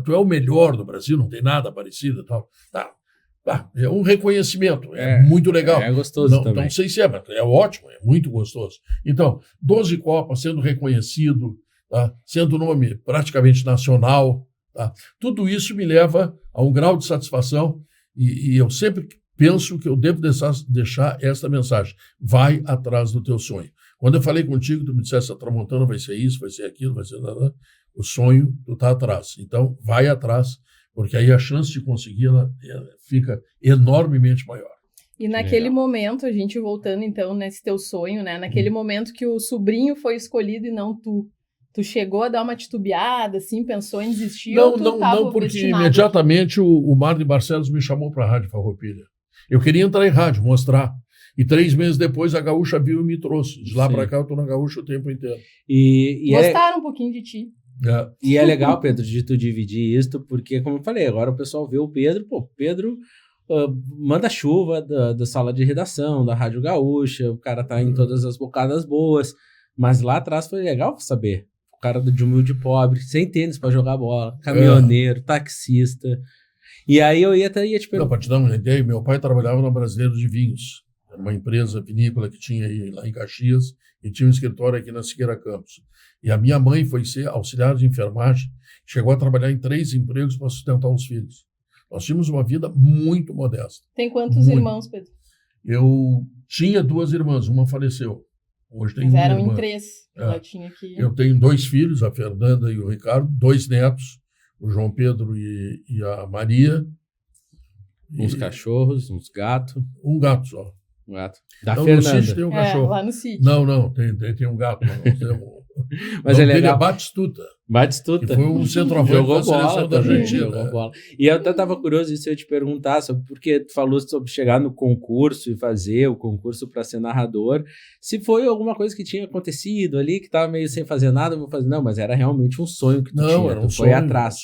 Tu é o melhor do Brasil, não tem nada parecido e tal. Tá. É um reconhecimento, é muito legal. É gostoso também. Não sei se mas é ótimo, é muito gostoso. Então, 12 Copas sendo reconhecido, tá? Sendo nome praticamente nacional, tá? Tudo isso me leva a um grau de satisfação e eu sempre penso que eu devo deixar esta mensagem. Vai atrás do teu sonho. Quando eu falei contigo, tu me dissesse, a Tramontana vai ser isso, vai ser aquilo, vai ser... O sonho, tu tá atrás. Então, vai atrás, porque aí a chance de conseguir ela fica enormemente maior. E naquele momento, a gente voltando então nesse teu sonho, né? Naquele momento que o sobrinho foi escolhido e não tu. Tu chegou a dar uma titubeada, assim, pensou em desistir? Não, porque imediatamente o Marlon Barcelos me chamou para a Rádio Farroupilha. Eu queria entrar em rádio, mostrar. E 3 meses depois a Gaúcha viu e me trouxe. De lá para cá eu estou na Gaúcha o tempo inteiro. Gostaram um pouquinho de ti. E é legal, Pedro, de tu dividir isso, porque, como eu falei, agora o pessoal vê o Pedro, Pedro manda chuva da sala de redação, da Rádio Gaúcha, o cara tá em todas as bocadas boas, mas lá atrás foi legal saber. O cara de humilde pobre, sem tênis pra jogar bola, caminhoneiro, taxista. E aí eu ia te perguntar. Para te dar uma ideia, meu pai trabalhava na Brasileiro de Vinhos, uma empresa vinícola que tinha aí, lá em Caxias, e tinha um escritório aqui na Siqueira Campos. E a minha mãe foi ser auxiliar de enfermagem, chegou a trabalhar em 3 empregos para sustentar os filhos. Nós tínhamos uma vida muito modesta. Tem quantos irmãos, Pedro? Eu tinha 2 irmãs, uma faleceu. Hoje tem uma irmã. Eram em 3. Ela tinha que... Eu tenho 2 filhos, a Fernanda e o Ricardo, 2 netos, o João Pedro e a Maria. Uns cachorros, uns gatos. Um gato só. Um gato. Da então, Fernanda. No sítio tem um cachorro. Lá no sítio. Não, tem um gato. Mas é legal. É Batistuta. Batistuta. Que foi um centroavante da seleção da Argentina. Jogou bola. E eu até estava curioso se eu te perguntar sobre porque tu falou sobre chegar no concurso e fazer o concurso para ser narrador. Se foi alguma coisa que tinha acontecido ali, que estava meio sem fazer nada, eu vou fazer. Não, mas era realmente um sonho que tu tinha. Era um sonho, foi atrás.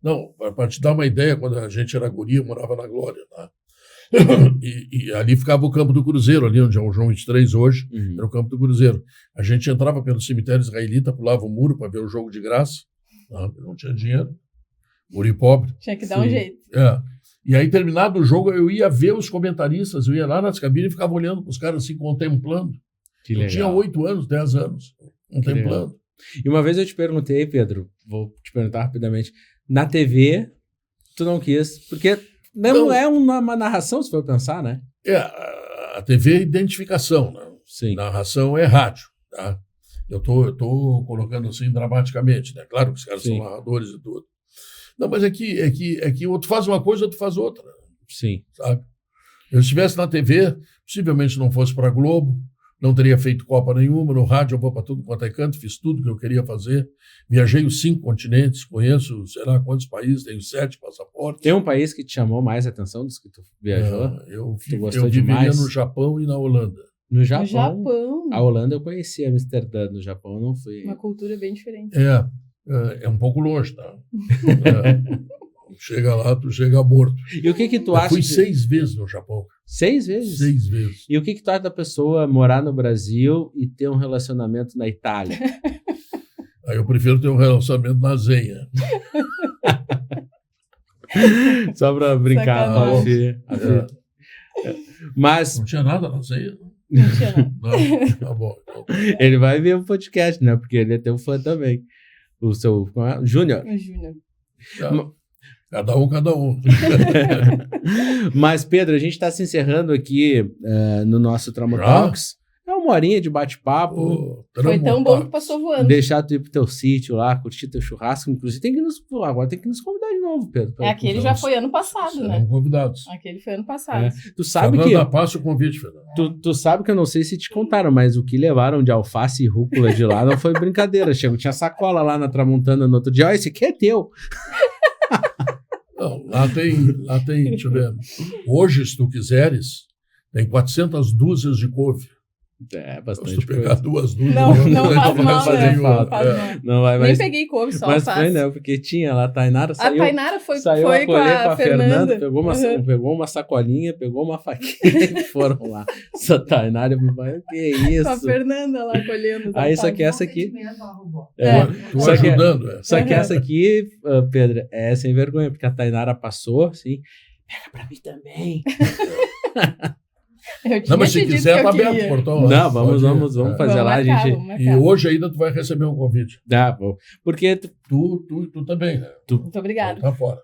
Não, para te dar uma ideia, quando a gente era guria, eu morava na Glória, tá? E ali ficava o campo do Cruzeiro, ali onde é o João 23 hoje, era o campo do Cruzeiro. A gente entrava pelo cemitério israelita, pulava o muro para ver o jogo de graça, não tinha dinheiro, muro pobre. Tinha que dar um jeito. E aí, terminado o jogo, eu ia ver os comentaristas, eu ia lá nas cabines e ficava olhando para os caras assim, contemplando. Que legal. Eu tinha 8 anos, 10 anos, contemplando. E uma vez eu te perguntei, Pedro, vou te perguntar rapidamente, na TV, tu não quis, porque... Não é uma narração, se for pensar, né? A TV é identificação, né? Sim. Narração é rádio, tá? Eu tô colocando assim dramaticamente, né? Claro que os caras são narradores e tudo. Não, mas é que ou tu faz uma coisa ou tu faz outra. Sim. Sabe? Eu estivesse na TV, possivelmente não fosse para a Globo, não teria feito Copa nenhuma, no rádio eu vou para tudo quanto é canto, fiz tudo que eu queria fazer, viajei os 5 continentes, conheço sei lá quantos países, tenho 7 passaportes. Tem um país que te chamou mais a atenção dos que tu viajou? Eu viveria no Japão e na Holanda. No Japão? A Holanda eu conheci, Amsterdã, no Japão não fui. Uma cultura bem diferente. É um pouco longe, tá? Chega lá, tu chega morto. E o que tu acha? Eu fui 6 vezes no Japão. 6 vezes? 6 vezes. E o que tu acha da pessoa morar no Brasil e ter um relacionamento na Itália? Aí eu prefiro ter um relacionamento na Zenha. Só pra brincar. Mas... Não tinha nada na Zenha? Não tinha nada. Não, tá bom. Ele vai ver o podcast, né? Porque ele é teu fã também. O seu... Júnior. O Júnior. Cada um. Mas, Pedro, a gente está se encerrando aqui no nosso Tramotalks. É 1 horinha de bate-papo. Foi tão bom que passou voando. Deixar tu ir pro teu sítio lá, curtir teu churrasco. Inclusive, agora tem que nos convidar de novo, Pedro. Aquele já foi ano passado, né? Convidados. Aquele foi ano passado. Tu sabe Fernanda, passa o convite, Fernanda. Tu sabe que eu não sei se te contaram, mas o que levaram de alface e rúcula de lá não foi brincadeira. Tinha sacola lá na Tramontana no outro dia. Esse aqui é teu. Não, lá tem, deixa eu ver. Hoje, se tu quiseres, tem 400 dúzias de couve. É, Se bastante tu pegar coisa. duas dúvidas... Não faz mal, fazer né? falta. Faz mal. Não vai Nem mais. peguei couve, só Mas alface. foi, né? Porque tinha lá, a Tainara A saiu. Tainara foi a com a Fernanda. pegou uma sacolinha, pegou uma faquinha e foram lá. Essa Tainara, que isso? Com a Fernanda lá colhendo. os Aí, só alfaces. que essa aqui... É. Tu Só que- ajudando, Só que essa aqui, Pedro, é sem vergonha, porque a Tainara passou, assim, pega pra mim também. Eu tinha Não, mas se pedido quiser, que tá eu aberto queria. o portão lá. Não, vamos Pode ir. fazer lá, a gente... Vamos E marcar. hoje ainda tu vai receber um convite. Bom, porque Tu também, né? Muito obrigada. Tá fora.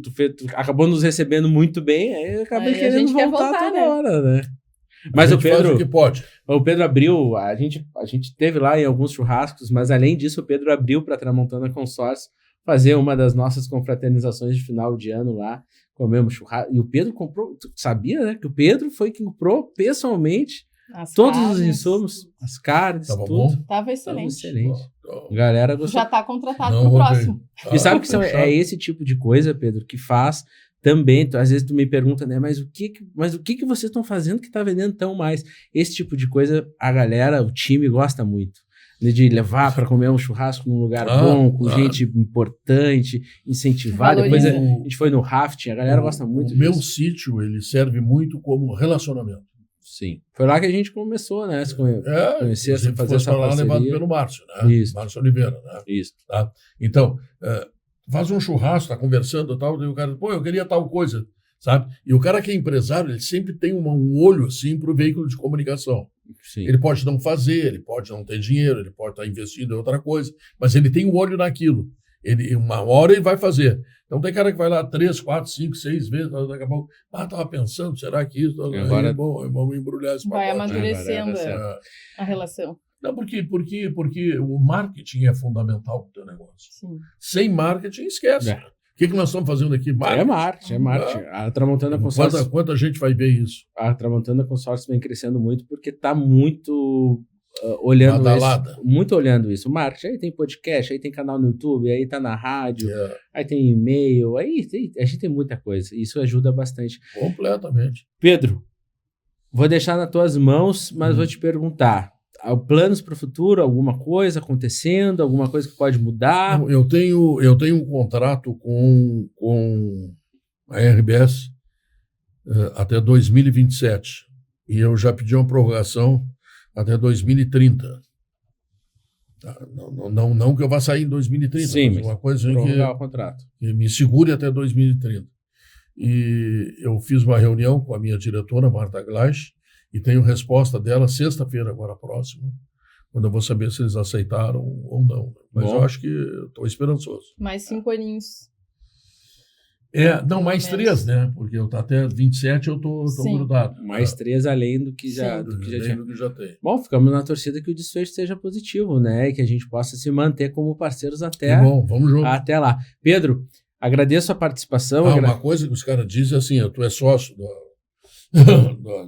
tu acabou nos recebendo muito bem, aí eu acabei Aí a querendo gente quer voltar voltar, toda né? hora, né? Mas A o gente faz Pedro... o que pode. O Pedro abriu, a gente teve lá em alguns churrascos, mas além disso o Pedro abriu para a Tramontana Consórcio fazer uma das nossas confraternizações de final de ano lá, comemos churrasco, e o Pedro comprou, tu sabia, né, que o Pedro foi quem comprou pessoalmente As todos os carnes. insumos, as carnes, Tava tudo. bom? Tava Tava excelente. excelente. Então, A galera gostou. Já tá contratado Não, pro ok. próximo. E sabe que fechado. é esse tipo de coisa, Pedro, que faz também, às vezes tu me pergunta, né, mas o que vocês estão fazendo que tá vendendo tão mais? Esse tipo de coisa, a galera, o time gosta muito. Né, de levar para comer um churrasco num lugar bom, com gente importante, incentivar. Depois a Valoriza. gente foi no rafting, a galera gosta muito O meu disso. sítio, ele serve muito como relacionamento. Sim. Foi lá que a gente começou, né? Conhecer, inclusive fazer foi essa pra lá parceria. levado pelo Márcio, né? Isso. Márcio Oliveira, né? Isso. Tá? Então, faz um churrasco, tá conversando e tal, e o cara, pô, eu queria tal coisa, sabe? E o cara que é empresário, ele sempre tem um olho, assim, pro veículo de comunicação. Sim. Ele pode não fazer, ele pode não ter dinheiro, ele pode estar investindo em outra coisa, mas ele tem um olho naquilo. Uma hora ele vai fazer. Então tem cara que vai lá 3, 4, 5, 6 vezes, daqui a pouco, tava pensando, será que isso? Agora- Vamos embrulhar esse Vai pacote. amadurecendo Agora vai É. a relação. Não, porque o marketing é fundamental para o teu negócio. Sim. Sem marketing, esquece. É. O que nós estamos fazendo aqui? É marketing. A Tramontana Consórcio, Quanta gente vai ver isso? a Tramontana Consórcio vem crescendo muito porque tá muito olhando Badalada. isso. Muito olhando isso. Marketing, aí tem podcast, aí tem canal no YouTube, aí tá na rádio, É, aí tem e-mail, a gente tem muita coisa. Isso ajuda bastante. completamente. Pedro, vou deixar nas tuas mãos, mas vou te perguntar. Há planos para o futuro? Alguma coisa acontecendo? Alguma coisa que pode mudar? Eu tenho um contrato com a RBS até 2027. E eu já pedi uma prorrogação até 2030. Tá? Não que eu vá sair em 2030, Sim, mas mas uma coisa Prorrogar o contrato. que me segure até 2030. E eu fiz uma reunião com a minha diretora, Marta Gleich, e tenho resposta dela sexta-feira, agora próxima, quando eu vou saber se eles aceitaram ou não. Mas Bom. eu acho que estou esperançoso. Mais 5 aninhos. Não, mais Pelo menos. 3, né? Porque eu até 27 eu tô Sim. grudado. Mais 3 além do que já, Sim. do que já Além tinha. do que já tem. Bom, ficamos na torcida que o desfecho seja positivo, né? E que a gente possa se manter como parceiros até, Tá bom, vamos junto. até lá. Pedro, agradeço a participação. Uma coisa que os caras dizem é assim, tu é sócio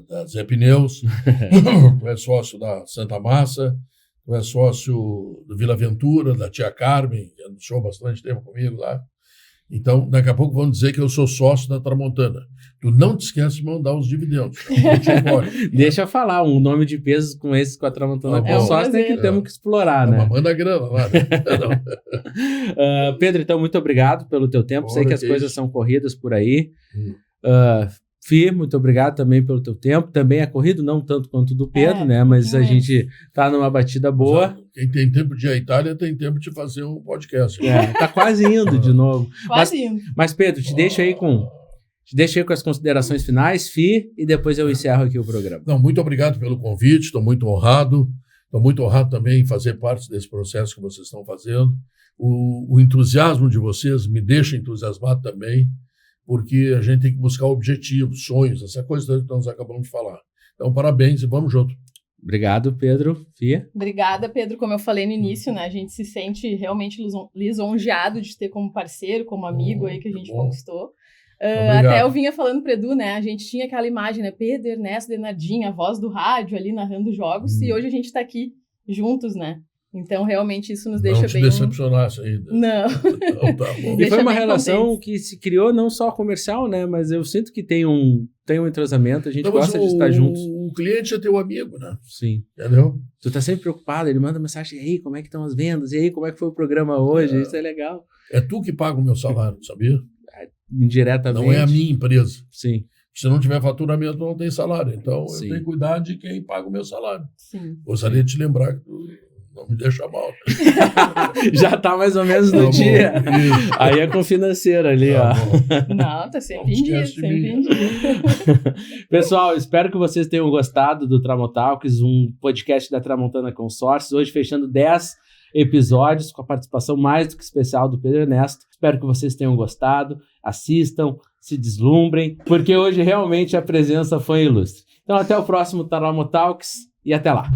da Zé Pneus, tu é sócio da Santa Massa, tu é sócio do Vila Ventura, da Tia Carmen, que anunciou bastante tempo comigo lá. Então, daqui a pouco vão dizer que eu sou sócio da Tramontana. Tu não te esquece de mandar os dividendos. Não te engole. Deixa eu falar, um nome de peso com esses com a Tramontana Tá bom. Consórcio tem que É um temos que explorar, Mas né? manda grana lá. Né? Não. Pedro, então, muito obrigado pelo teu tempo. Sei Ora, que as que coisas isso. são corridas por aí. Hum. Fih, muito obrigado também pelo teu tempo. Também é corrido, não tanto quanto o do Pedro, né? Mas a pouquinho gente tá numa batida boa. Quem tem tempo de ir à Itália tem tempo de fazer um podcast. Tá quase indo de novo. Quase indo. Mas, Pedro, te deixo aí com as considerações finais, Fih, e depois eu encerro aqui o programa. Não, muito obrigado pelo convite, estou muito honrado. Estou muito honrado também em fazer parte desse processo que vocês estão fazendo. O entusiasmo de vocês me deixa entusiasmado também, porque a gente tem que buscar objetivos, sonhos, essa coisa que nós acabamos de falar. Então, parabéns e vamos junto. Obrigado, Pedro. Fih. Obrigada, Pedro. Como eu falei no início, né? A gente se sente realmente lisonjeado de ter como parceiro, como amigo aí que a gente bom. conquistou. Obrigado. Até eu vinha falando pro Edu, né? A gente tinha aquela imagem, né? Pedro, Ernesto, Denardinho, a voz do rádio ali narrando jogos, e hoje a gente tá aqui juntos, né? Então, realmente, isso nos deixa Não te bem... decepcionasse ainda. Não. Então, tá bom. E Deixa foi uma bem relação contentes. que se criou não só comercial, né? Mas eu sinto que tem um entrosamento, a gente Não, mas gosta de estar juntos. O o cliente é teu amigo, né? Sim. Entendeu? Tu tá sempre preocupado, ele manda mensagem, e aí, como é que estão as vendas? E aí, como é que foi o programa hoje? Isso é legal. É tu que paga o meu salário, sabia? Indiretamente. Não é a minha empresa. Sim. Se não tiver faturamento, não tem salário. Então, Sim. eu tenho que cuidar de quem paga o meu salário. Sim. Gostaria de te lembrar que tu não me deixa mal. Já tá mais ou menos no Tá dia. bom, isso. Aí é com o financeiro ali, Tá ó. bom. Não, tá sempre Não em dia, esquece de sempre mim. em dia. Pessoal, espero que vocês tenham gostado do Tramotalks, um podcast da Tramontana Consórcios. Hoje fechando 10 episódios com a participação mais do que especial do Pedro Ernesto. Espero que vocês tenham gostado, assistam, se deslumbrem, porque hoje realmente a presença foi ilustre. Então até o próximo Tramotalks e até lá.